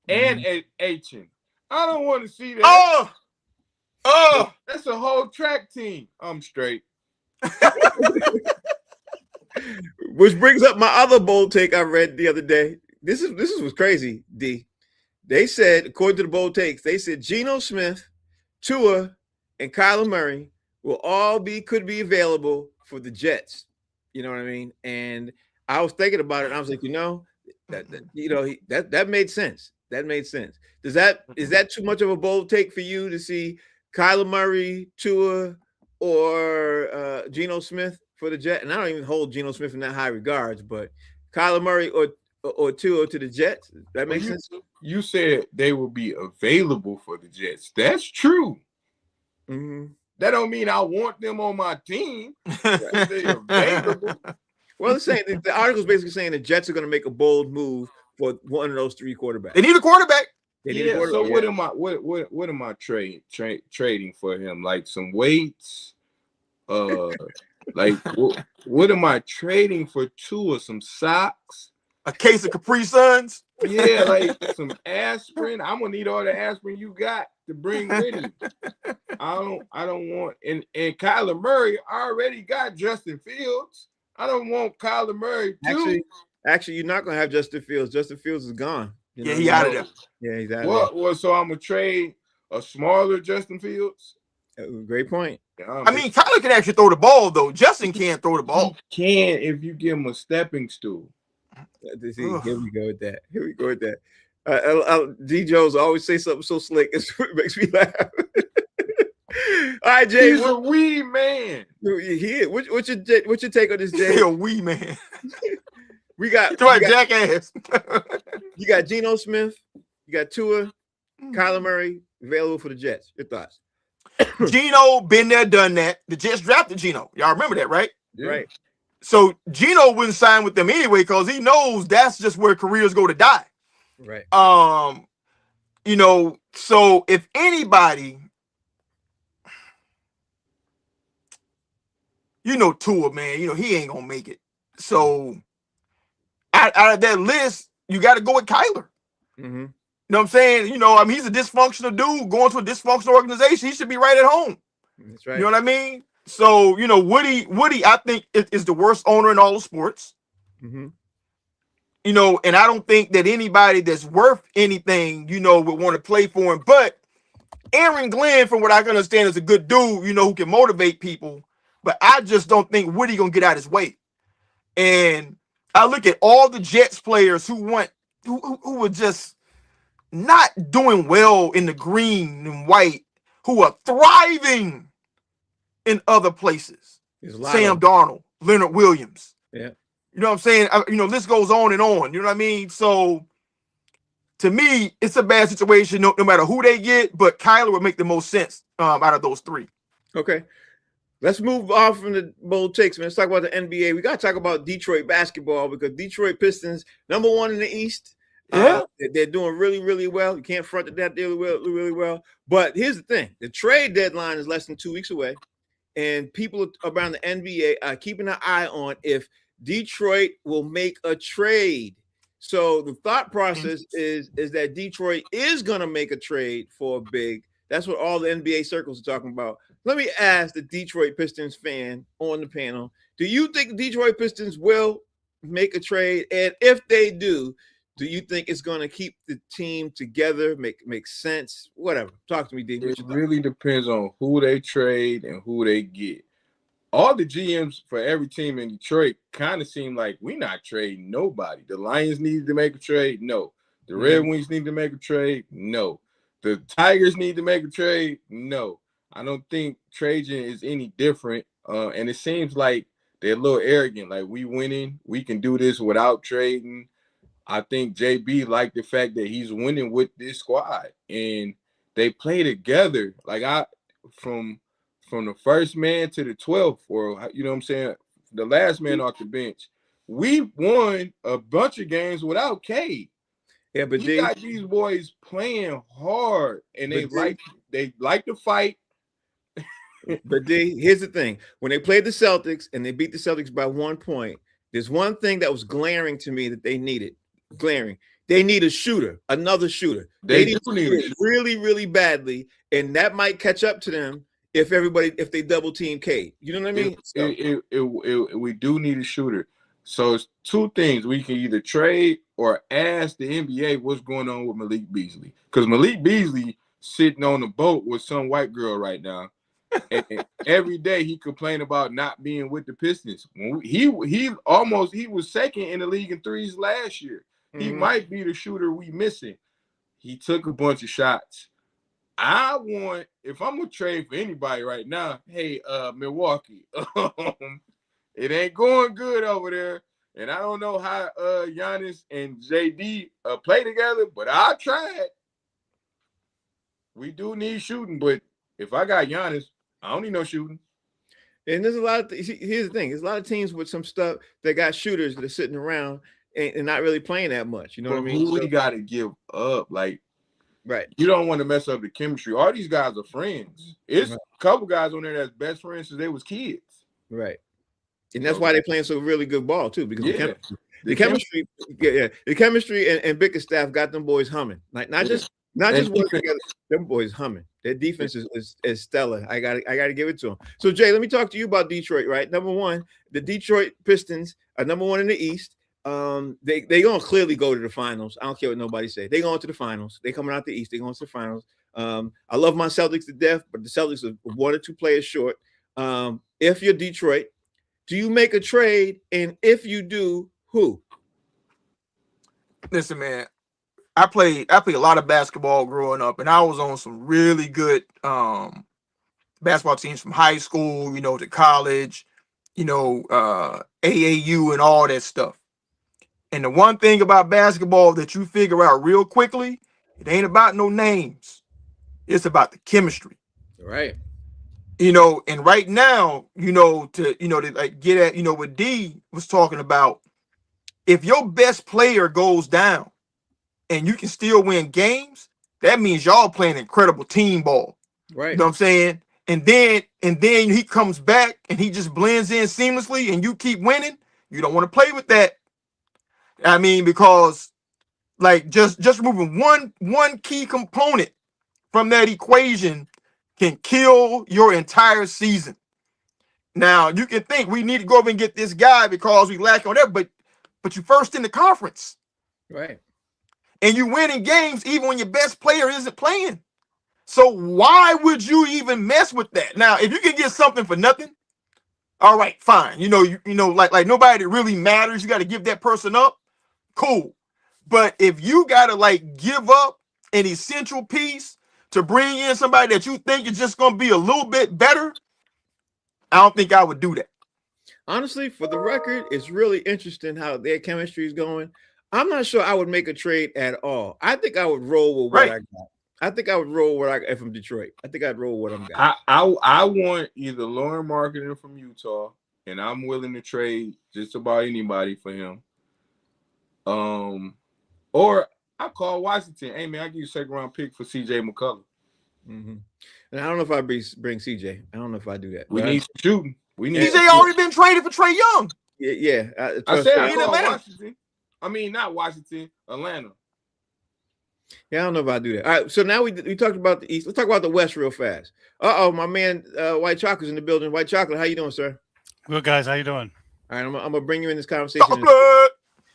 Speaker 3: And H-in. I don't want to see that. That's a whole track team. I'm straight.
Speaker 2: Which brings up my other bold take I read the other day. This was crazy, D. They said, according to the bold takes, they said Geno Smith, Tua, and Kyler Murray could be available for the Jets. You know what I mean? And I was thinking about it, and I was like, that made sense. That made sense. Is that too much of a bold take for you to see Kyler Murray, Tua, or Geno Smith for the Jets? And I don't even hold Geno Smith in that high regards, but Kyler Murray or Tua to the Jets, that makes sense.
Speaker 3: You said they will be available for the Jets. That's true. That don't mean I want them on my team. They're available.
Speaker 2: Well, it's saying the article's basically saying the Jets are going to make a bold move for one of those 3 quarterbacks.
Speaker 4: They need a quarterback.
Speaker 3: So what am I trading for him? Like some weights? Like what am I trading for Tua? Some socks?
Speaker 4: A case of Capri Suns?
Speaker 3: Yeah, like some aspirin. I'm gonna need all the aspirin you got to bring with me. I don't want and Kyler Murray already got Justin Fields. I don't want Kyler Murray too.
Speaker 2: Actually, you're not gonna have Justin Fields. Justin Fields is gone.
Speaker 4: He out of there.
Speaker 2: Yeah, he's out of there.
Speaker 3: Well, so I'm gonna trade a smaller Justin Fields.
Speaker 2: Great point.
Speaker 4: I mean, Kyler can actually throw the ball, though. Justin can't throw the ball.
Speaker 3: He can if you give him a stepping stool.
Speaker 2: Here we go with that. D. Jones always say something so slick. It makes me laugh. All right, Jay.
Speaker 3: He's a wee man.
Speaker 2: What's your take on this, Jay?
Speaker 4: He's a wee man.
Speaker 2: We got
Speaker 4: jackass.
Speaker 2: You got Geno Smith. You got Tua, Kyler Murray available for the Jets. Your thoughts?
Speaker 4: Geno been there, done that. The Jets drafted Geno. Y'all remember that, right?
Speaker 2: Yeah. Right.
Speaker 4: So Geno wouldn't sign with them anyway because he knows that's just where careers go to die.
Speaker 2: Right.
Speaker 4: So if anybody, Tua, man, he ain't gonna make it. So out of that list, you got to go with Kyler. You know what I'm saying? He's a dysfunctional dude going to a dysfunctional organization. He should be right at home.
Speaker 2: That's right.
Speaker 4: You know what I mean? So, Woody, I think is the worst owner in all of sports. you know, and I don't think that anybody that's worth anything, you know, would want to play for him. But Aaron Glenn, from what I can understand, is a good dude, you know, who can motivate people. But I just don't think Woody gonna get out his way. And I look at all the Jets players who were just not doing well in the green and white, who are thriving in other places. Sam Darnold, Leonard Williams.
Speaker 2: Yeah.
Speaker 4: You know what I'm saying? You know, this goes on and on. You know what I mean? So to me, it's a bad situation no matter who they get, but Kyler would make the most sense out of those three.
Speaker 2: Okay. Let's move off from the bold takes, man. Let's talk about the NBA. We got to talk about Detroit basketball because Detroit Pistons, #1 in the East.
Speaker 4: Yeah.
Speaker 2: They're doing really, really well. You can't front that really well. But here's the thing. The trade deadline is less than 2 weeks away. And people around the NBA are keeping an eye on if Detroit will make a trade. So the thought process is that Detroit is going to make a trade for a big. That's what all the NBA circles are talking about. Let me ask the Detroit Pistons fan on the panel, do you think the Detroit Pistons will make a trade? And if they do you think it's going to keep the team together, make sense? Whatever. Talk to me, D.
Speaker 3: It really depends on who they trade and who they get. All the GMs for every team in Detroit kind of seem like we're not trading nobody. The Lions need to make a trade. No. The Red Wings need to make a trade. No. The Tigers need to make a trade. No. I don't think trading is any different. And it seems like they're a little arrogant. Like, we winning. We can do this without trading. I think JB liked the fact that he's winning with this squad. And they play together. Like, from the first man to the 12th, or, you know what I'm saying, the last man off the bench, we won a bunch of games without Cade.
Speaker 2: Yeah, but
Speaker 3: you got these boys playing hard, and they like to fight.
Speaker 2: But here's the thing. When they played the Celtics and they beat the Celtics by 1 point, there's one thing that was glaring to me that they needed. Glaring. They need a shooter, another shooter. They need it really, really badly, and that might catch up to them if they double team Cade. You know what I mean?
Speaker 3: We do need a shooter. So it's two things. We can either trade or ask the NBA what's going on with Malik Beasley. Because Malik Beasley sitting on a boat with some white girl right now. And every day he complained about not being with the Pistons. He was second in the league in threes last year. He might be the shooter we missing. He took a bunch of shots. If I'm gonna trade for anybody right now, hey, Milwaukee, it ain't going good over there, and I don't know how Giannis and JD play together, but I tried. We do need shooting, but if I got Giannis, I don't need no shooting.
Speaker 2: And there's a lot of here's the thing: there's a lot of teams with some stuff that got shooters that are sitting around and not really playing that much. You know what I mean?
Speaker 3: Who we got to give up? Like,
Speaker 2: right?
Speaker 3: You don't want to mess up the chemistry. All these guys are friends. It's a couple guys on there that's best friends since they was kids.
Speaker 2: Right. And that's why they're playing so really good ball too, because the chemistry and Bickerstaff got them boys humming. Like not just working together, them boys humming. Their defense is stellar. I gotta give it to them. So Jay, let me talk to you about Detroit. Right, #1, the Detroit Pistons are #1 in the East. They gonna clearly go to the finals. I don't care what nobody say. They going to the finals. They coming out the East. They going to the finals. I love my Celtics to death, but the Celtics are 1 or 2 players short. If you're Detroit, do you make a trade? And if you do, who?
Speaker 4: Listen, man, I played a lot of basketball growing up, and I was on some really good basketball teams from high school, to college, AAU and all that stuff. And the one thing about basketball that you figure out real quickly, it ain't about no names. It's about the chemistry.
Speaker 2: Right.
Speaker 4: And right now, to like get at, what D was talking about, if your best player goes down and you can still win games, that means y'all playing incredible team ball.
Speaker 2: Right.
Speaker 4: You know what I'm saying? And then he comes back and he just blends in seamlessly and you keep winning. You don't want to play with that. I mean, because like just removing one key component from that equation can kill your entire season. Now you can think we need to go over and get this guy because we lack on that, but but you first in the conference.
Speaker 2: Right.
Speaker 4: And you winning games even when your best player isn't playing. So why would you even mess with that? Now, if you can get something for nothing, all right, fine. You know, like nobody that really matters, you got to give that person up. Cool. But if you got to like give up an essential piece to bring in somebody that you think is just going to be a little bit better, I don't think I would do that.
Speaker 2: Honestly, for the record, it's really interesting how their chemistry is going. I'm not sure I would make a trade at all. I think I would roll with what I got. I think I would roll what I got from Detroit. I think I'd roll what I'm got.
Speaker 3: I want either Lauren Marketing from Utah, and I'm willing to trade just about anybody for him. Or I call Washington. Hey man, I give you a second round pick for CJ McCullough.
Speaker 2: Mm-hmm. And I don't know if I bring CJ. I don't know if I do that.
Speaker 3: We need shooting. We need
Speaker 4: CJ already been traded for Trae Young.
Speaker 2: Yeah.
Speaker 3: I said I call Washington. I mean, not Washington, Atlanta.
Speaker 2: Yeah, I don't know if I do that. All right, so now we talked about the East. Let's talk about the West real fast. My man, White Chocolate's in the building. White Chocolate, how you doing, sir?
Speaker 5: Good, guys. How you doing?
Speaker 2: All right, I'm gonna bring you in this conversation. All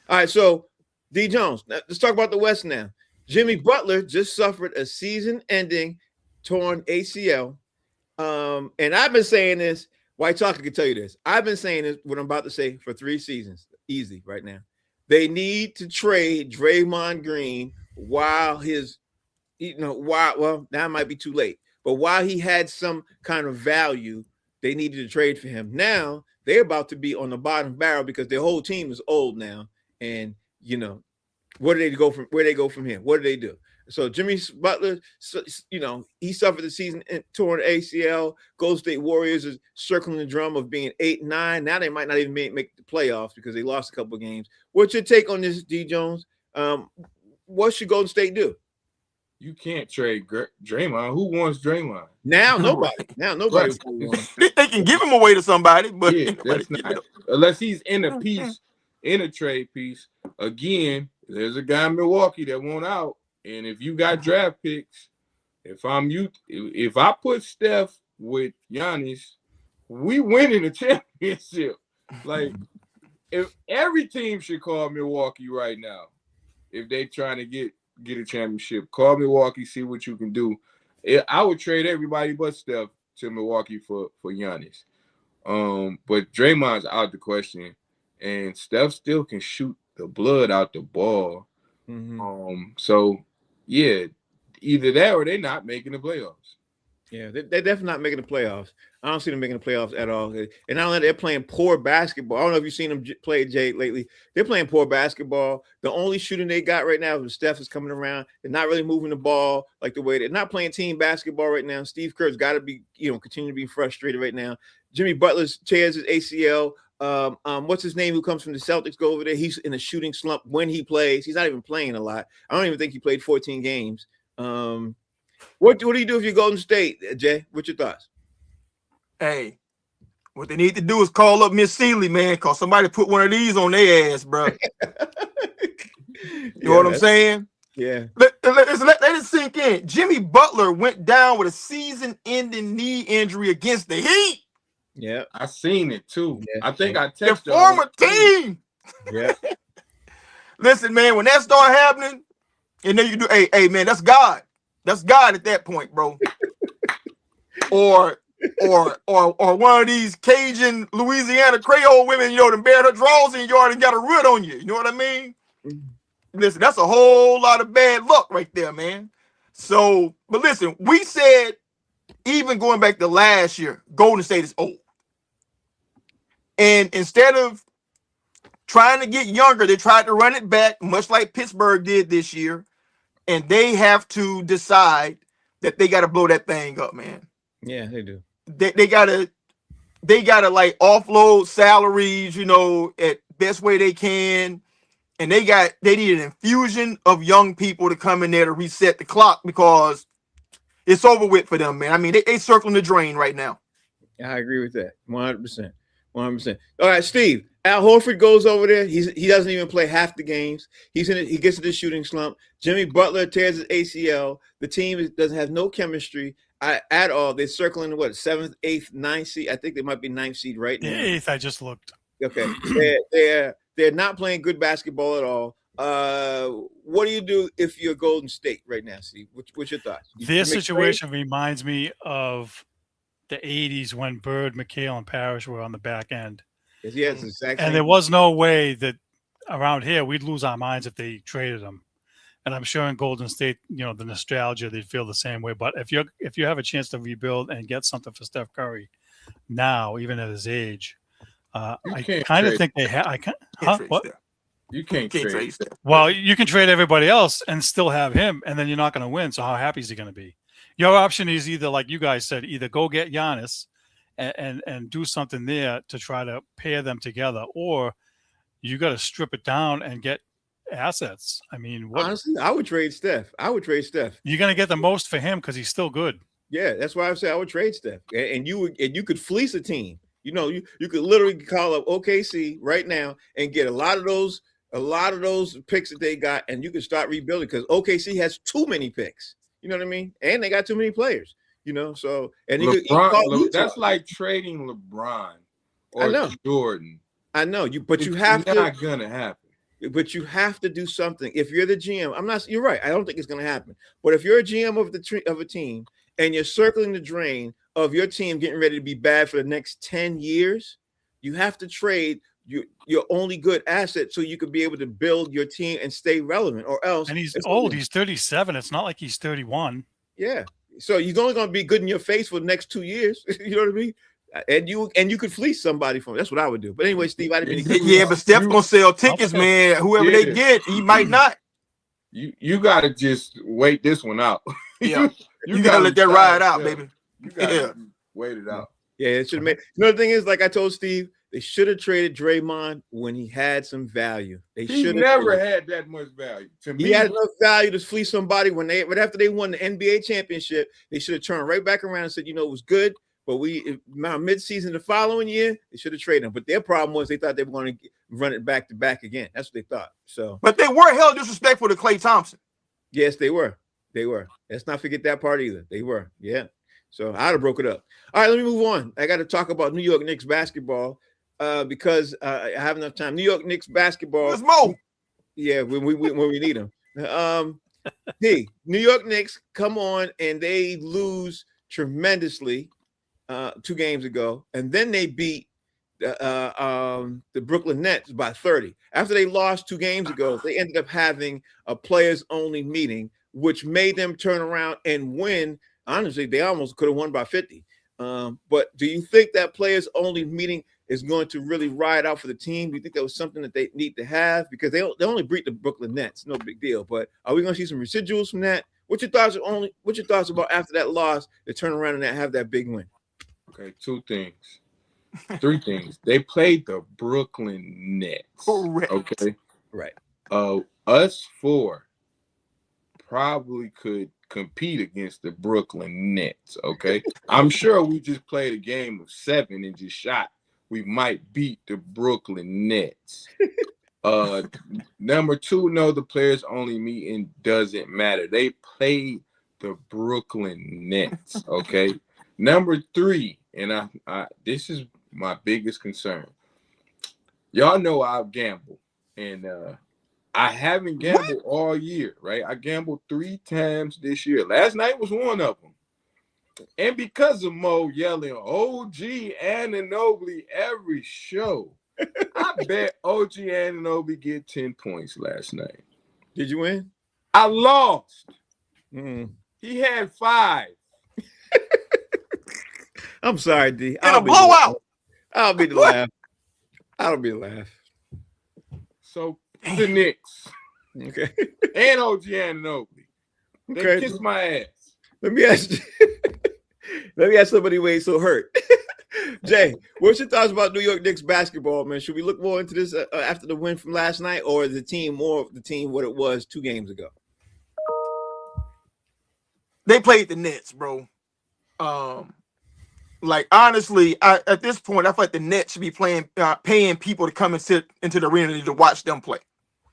Speaker 2: right, so D Jones, let's talk about the West now. Jimmy Butler just suffered a season-ending torn ACL, and I've been saying this. White Chocolate can tell you this. I've been saying this, what I'm about to say, for 3 seasons. Easy right now. They need to trade Draymond Green while well, now it might be too late, but while he had some kind of value, they needed to trade for him. Now they're about to be on the bottom barrel because their whole team is old now. And where do they go from here? What do they do? So Jimmy Butler, he suffered the season torn ACL. Golden State Warriors is circling the drum of being 8-9. Now they might not even make the playoffs because they lost a couple of games. What's your take on this, D Jones? What should Golden State do?
Speaker 3: You can't trade Draymond. Who wants Draymond?
Speaker 2: Now nobody.
Speaker 4: They can give him away to somebody, but
Speaker 3: yeah, that's not, unless he's in a trade piece. Again, there's a guy in Milwaukee that won't out. And if you got draft picks, if I put Steph with Giannis, we winning the championship. Like, if every team should call Milwaukee right now, if they trying to get a championship, call Milwaukee, see what you can do. I would trade everybody but Steph to Milwaukee for Giannis. But Draymond's out the question, and Steph still can shoot the blood out the ball.
Speaker 2: Mm-hmm.
Speaker 3: So yeah, either that or they're not making the playoffs.
Speaker 2: Yeah, they're definitely not making the playoffs. I don't see them making the playoffs at all. And not only they're playing poor basketball. I don't know if you've seen them play, Jay, lately. They're playing poor basketball. The only shooting they got right now is Steph is coming around. They're not really moving the ball like the way they're not playing team basketball right now. Steve Kerr's got to be, continue to be frustrated right now. Jimmy Butler tears his ACL. What's his name who comes from the Celtics? Go over there. He's in a shooting slump when he plays. He's not even playing a lot. I don't even think he played 14 games. What do you do if you're Golden State, Jay? What's your thoughts?
Speaker 4: Hey, what they need to do is call up Miss Seeley, man, because somebody put one of these on their ass, bro. You know what I'm saying?
Speaker 2: Yeah.
Speaker 4: Let it sink in. Jimmy Butler went down with a season-ending knee injury against the Heat.
Speaker 2: Yeah,
Speaker 3: I seen it too. Yeah. I think I
Speaker 4: their
Speaker 3: texted
Speaker 4: former team.
Speaker 2: Yeah.
Speaker 4: Listen, man, when that start happening, and then you do, hey, man, that's God. That's God at that point, bro. or one of these Cajun Louisiana Creole women, them bare her drawers and you already got a root on you. You know what I mean? Listen, that's a whole lot of bad luck right there, man. So, but listen, we said, even going back to last year, Golden State is old. And instead of trying to get younger, they tried to run it back, much like Pittsburgh did this year. And they have to decide that they got to blow that thing up, man.
Speaker 2: Yeah, they do.
Speaker 4: They gotta like offload salaries, at best way they can. And they need an infusion of young people to come in there to reset the clock because it's over with for them, man. I mean, they circling the drain right now.
Speaker 2: I agree with that. 100%. 100%. All right, Steve. Al Horford goes over there. He doesn't even play half the games. He gets into the shooting slump. Jimmy Butler tears his ACL. The team doesn't have no chemistry at all. They're circling what, 7th, 8th, 9th seed. I think they might be 9th seed right now.
Speaker 5: 8th. I just looked.
Speaker 2: Okay. They're They're not playing good basketball at all. What do you do if you're Golden State right now, Steve? What's your thoughts?
Speaker 5: Their situation reminds me of the 80s when Bird, McHale, and Parrish were on the back end.
Speaker 2: Yeah, it's the exact
Speaker 5: and
Speaker 2: same.
Speaker 5: there was no way that around here we'd lose our minds if they traded them. And I'm sure in Golden State, the nostalgia, they'd feel the same way. But if you have a chance to rebuild and get something for Steph Curry now, even at his age, I kind of think they have. What?
Speaker 3: You can't trade Steph.
Speaker 5: Well, you can trade everybody else and still have him, and then you're not going to win. So how happy is he going to be? Your option is either, like you guys said, either go get Giannis and do something there to try to pair them together, or you got to strip it down and get assets. I mean,
Speaker 2: honestly, I would trade Steph. You're
Speaker 5: going to get the most for him because he's still good.
Speaker 2: Yeah, that's why I say I would trade Steph, and you could fleece a team. You could literally call up OKC right now and get a lot of those picks that they got, and you can start rebuilding because OKC has too many picks. You know what I mean? And they got too many players. So and
Speaker 3: that's like trading LeBron or Jordan.
Speaker 2: I know
Speaker 3: but you have to. It's not gonna happen.
Speaker 2: But you have to do something. If you're the GM, you're right. I don't think it's going to happen. But if you're a GM of a team and you're circling the drain of your team getting ready to be bad for the next 10 years, you have to trade your only good asset so you could be able to build your team and stay relevant, or else.
Speaker 5: And he's old. He's 37. It's not like he's 31.
Speaker 2: Yeah. So he's only going to be good in your face for the next 2 years. You know what I mean? And you could fleece somebody from it. That's what I would do. But anyway, Steve, I didn't mean to
Speaker 4: but Steph gonna sell tickets, man. Whoever they get, he might not.
Speaker 3: You gotta just wait this one out.
Speaker 4: Yeah, you gotta let that ride out, baby.
Speaker 3: You gotta wait it out.
Speaker 2: Yeah, it should make. Another thing is, like I told Steve, they should have traded Draymond when he had some value.
Speaker 3: He never had that much value. To me,
Speaker 2: he had enough value to fleece somebody right after they won the NBA championship. They should have turned right back around and said, it was good. But mid-season the following year, they should have traded him. But their problem was they thought they were going to run it back to back again. That's what they thought. So,
Speaker 4: but they were held disrespectful to Klay Thompson.
Speaker 2: Yes, they were. Let's not forget that part either. They were. Yeah. So I'd have broke it up. All right, let me move on. I got to talk about New York Knicks basketball because I have enough time. New York Knicks basketball.
Speaker 4: Let's move.
Speaker 2: Yeah, when we need them. New York Knicks come on and they lose tremendously 2 games ago, and then they beat the Brooklyn Nets by 30. After they lost 2 games ago, they ended up having a players-only meeting, which made them turn around and win. Honestly, they almost could have won by 50. But do you think that players-only meeting is going to really ride out for the team? Do you think that was something that they need to have? Because they only beat the Brooklyn Nets, no big deal. But are we going to see some residuals from that? What's your thoughts about after that loss, to turn around and have that big win?
Speaker 3: Okay, 2 things. 3 things. They played the Brooklyn Nets.
Speaker 4: Correct.
Speaker 3: Okay.
Speaker 2: Right.
Speaker 3: Us 4 probably could compete against the Brooklyn Nets. Okay. I'm sure we just played a game of 7 and just shot. We might beat the Brooklyn Nets. Number 2, no, the players only meeting doesn't matter. They played the Brooklyn Nets. Okay. Number 3, and I this is my biggest concern. Y'all know I gamble, and I haven't gambled all year, right? I gambled 3 times this year. Last night was one of them. And because of Mo yelling OG Anunoby every show, I bet OG Anunoby get 10 points last night.
Speaker 2: Did you win?
Speaker 3: I lost. He had 5.
Speaker 2: I'm sorry, D.
Speaker 4: In a blowout.
Speaker 2: I'll be the laugh. I'll be the laugh.
Speaker 3: So the Knicks.
Speaker 2: Okay.
Speaker 3: And OG Anunoby. They kiss my ass.
Speaker 2: Let me ask somebody who ain't so hurt. Jay, what's your thoughts about New York Knicks basketball, man? Should we look more into this after the win from last night, or is the team more of the team what it was 2 games ago?
Speaker 4: They played the Nets, bro. Like, honestly, at this point, I feel like the Nets should be paying people to come and sit into the arena to watch them play.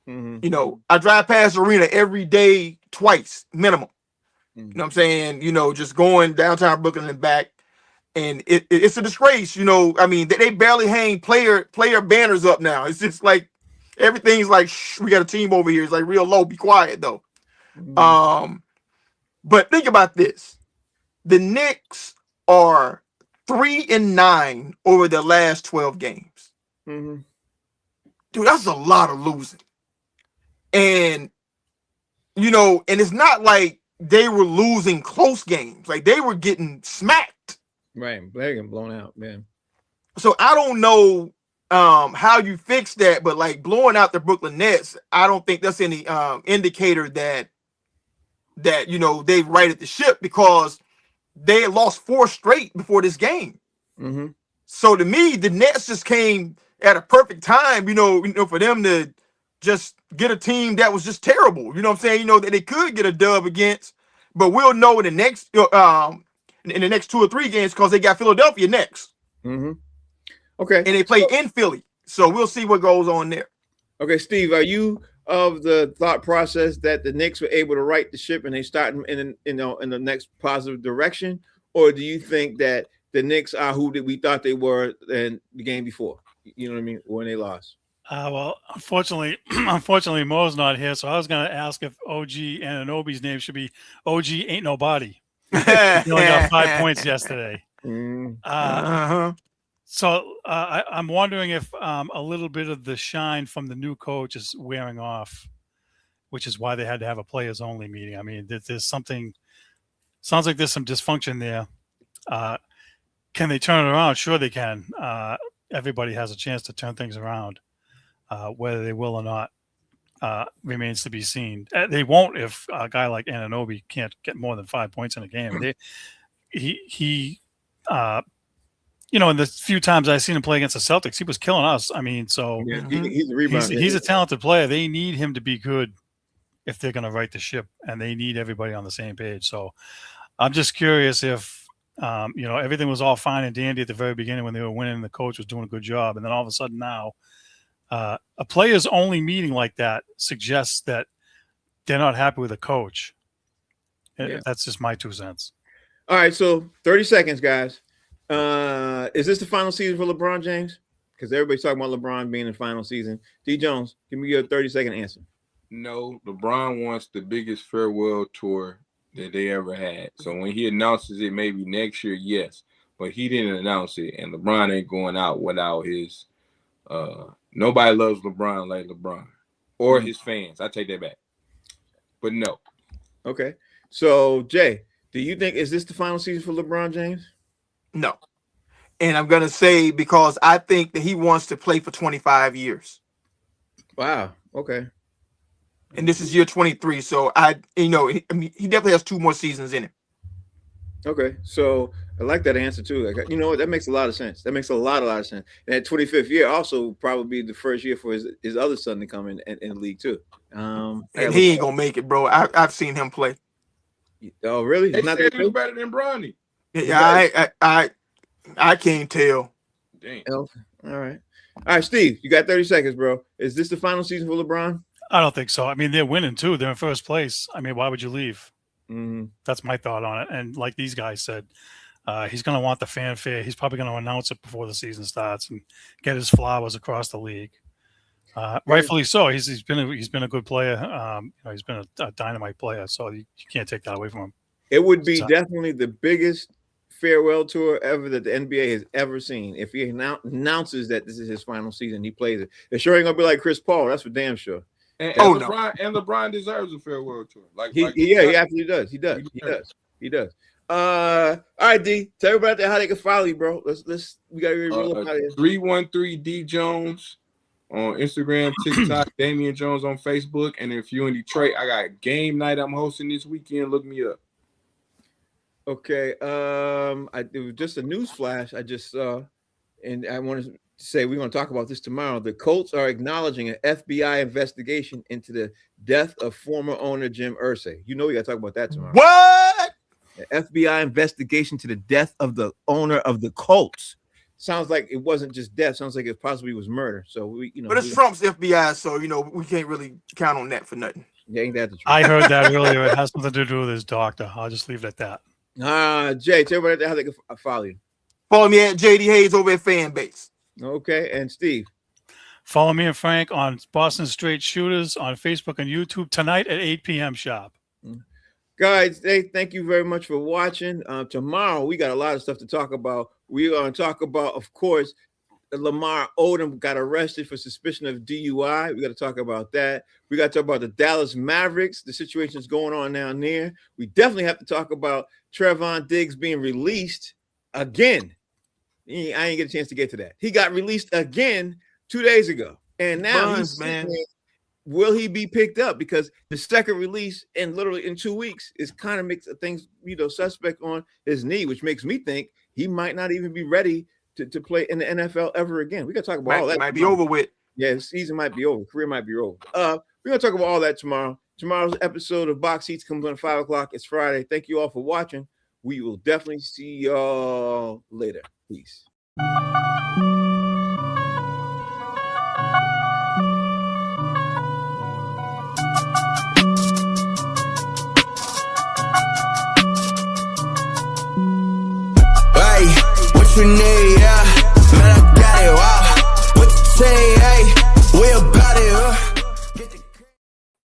Speaker 2: Mm-hmm.
Speaker 4: I drive past the arena every day, twice minimum. You know what I'm saying? Just going downtown Brooklyn and back. And it's a disgrace. I mean, they barely hang player banners up now. It's just like Everything's like, shh, we got a team over here. It's like real low. Be quiet though. But think about this: the Knicks are 3-9 over the last 12 games.
Speaker 2: Mm-hmm.
Speaker 4: Dude, that's a lot of losing. And and it's not like they were losing close games. Like they were getting smacked.
Speaker 2: Right, they're getting blown out, man.
Speaker 4: So I don't know how you fix that, but like blowing out the Brooklyn Nets, I don't think that's any indicator that they've righted the ship, because they had lost 4 straight before this game.
Speaker 2: Mm-hmm.
Speaker 4: So to me, the Nets just came at a perfect time, for them to just get a team that was just terrible. You know what I'm saying? That they could get a dub against, but we'll know in the next 2 or 3 games, because they got Philadelphia next.
Speaker 2: Mm-hmm. Okay.
Speaker 4: And they play in Philly. So we'll see what goes on there.
Speaker 2: Okay, Steve, are you of the thought process that the Knicks were able to right the ship and they start in the next positive direction, or do you think that the Knicks are who we thought they were in the game before? You know what I mean? When they lost.
Speaker 5: Well, unfortunately, Mo's not here, so I was going to ask if OG Anunoby's name should be OG Ain't Nobody. He only got 5 points yesterday. So I'm wondering if a little bit of the shine from the new coach is wearing off, which is why they had to have a players-only meeting. I mean, there's something – sounds like there's some dysfunction there. Can they turn it around? Sure they can. Everybody has a chance to turn things around. Whether they will or not remains to be seen. They won't if a guy like Anunoby can't get more than 5 points in a game. In the few times I've seen him play against the Celtics, he was killing us. I mean, so
Speaker 2: yeah, he's a rebound.
Speaker 5: He's a talented player. They need him to be good if they're going to right the ship, and they need everybody on the same page. So I'm just curious if, everything was all fine and dandy at the very beginning when they were winning and the coach was doing a good job. And then all of a sudden now, a players only meeting like that suggests that they're not happy with the coach. Yeah. That's just my 2 cents.
Speaker 2: All right. So 30 seconds, guys. Is this the final season for LeBron James? Because everybody's talking about LeBron being in the final season. D. Jones, give me your 30-second answer.
Speaker 3: No, LeBron wants the biggest farewell tour that they ever had. So when he announces it, maybe next year, yes. But he didn't announce it, and LeBron ain't going out without his nobody loves LeBron like LeBron or his fans. I take that back. But no.
Speaker 2: Okay. So, Jay, do you think is this the final season for LeBron James?
Speaker 4: No. And I'm going to say because I think that he wants to play for 25 years.
Speaker 2: Wow. Okay.
Speaker 4: And this is year 23. So he definitely has 2 more seasons in him.
Speaker 2: Okay. So I like that answer too. Like, you know what? That makes a lot of sense. That makes a lot of sense. And that 25th year also probably the first year for his other son to come in the league too.
Speaker 4: And he ain't going to make it, bro. I've seen him play.
Speaker 2: Oh, really?
Speaker 3: They said he was better than Bronny.
Speaker 4: Yeah, I can't tell.
Speaker 3: Damn.
Speaker 2: All right. All right, Steve, you got 30 seconds, bro. Is this the final season for LeBron?
Speaker 5: I don't think so. I mean, they're winning too. They're in first place. I mean, why would you leave?
Speaker 2: Mm-hmm.
Speaker 5: That's my thought on it. And like these guys said, he's going to want the fanfare. He's probably going to announce it before the season starts and get his flowers across the league. Rightfully so. He's been a good player. He's been a dynamite player. So you can't take that away from him.
Speaker 2: It would be definitely the biggest farewell tour ever that the NBA has ever seen. If he announces that this is his final season, he plays it. It sure ain't gonna be like Chris Paul. That's for damn sure.
Speaker 3: And LeBron deserves a farewell tour. He
Speaker 2: absolutely does. He does. All right, D. Tell everybody out there how they can follow you, bro. We gotta get real up out of here.
Speaker 3: 313 D Jones on Instagram, TikTok, Damian Jones on Facebook. And if you're in Detroit, I got game night I'm hosting this weekend. Look me up.
Speaker 2: Okay. It was just a news flash I just saw, and I wanted to say we're going to talk about this tomorrow. The Colts are acknowledging an FBI investigation into the death of former owner Jim Irsay. You know we got to talk about that tomorrow.
Speaker 4: What?
Speaker 2: An FBI investigation to the death of the owner of the Colts. Sounds like it wasn't just death. Sounds like it possibly was murder. So
Speaker 4: but it's Trump's FBI, so we can't really count on that for nothing.
Speaker 2: Yeah, ain't that the truth?
Speaker 5: I heard that earlier. It has something to do with his doctor. I'll just leave it at that.
Speaker 2: Jay, tell everybody how they can follow you.
Speaker 4: Follow me at JD Hayes over at Fanbase.
Speaker 2: Okay, and Steve.
Speaker 5: Follow me and Frank on Boston Straight Shooters on Facebook and YouTube tonight at 8 p.m. sharp.
Speaker 2: Guys, thank you very much for watching. Tomorrow, we got a lot of stuff to talk about. We're going to talk about, of course, Lamar Odom got arrested for suspicion of DUI. We got to talk about that. We got to talk about the Dallas Mavericks, the situation's going on down there. We definitely have to talk about Trevon Diggs being released again. I ain't get a chance to get to that. He got released again 2 days ago. And now will he be picked up? Because the second release in literally in 2 weeks is kind of makes things, suspect on his knee, which makes me think he might not even be ready to play in the NFL ever again. We got to talk about all that.
Speaker 4: Might be over with.
Speaker 2: Yeah, the season might be over. Career might be over. We're going to talk about all that tomorrow. Tomorrow's episode of Box Seats comes on 5 o'clock. It's Friday. Thank you all for watching. We will definitely see y'all later. Peace.
Speaker 1: Hey, what you need, yeah.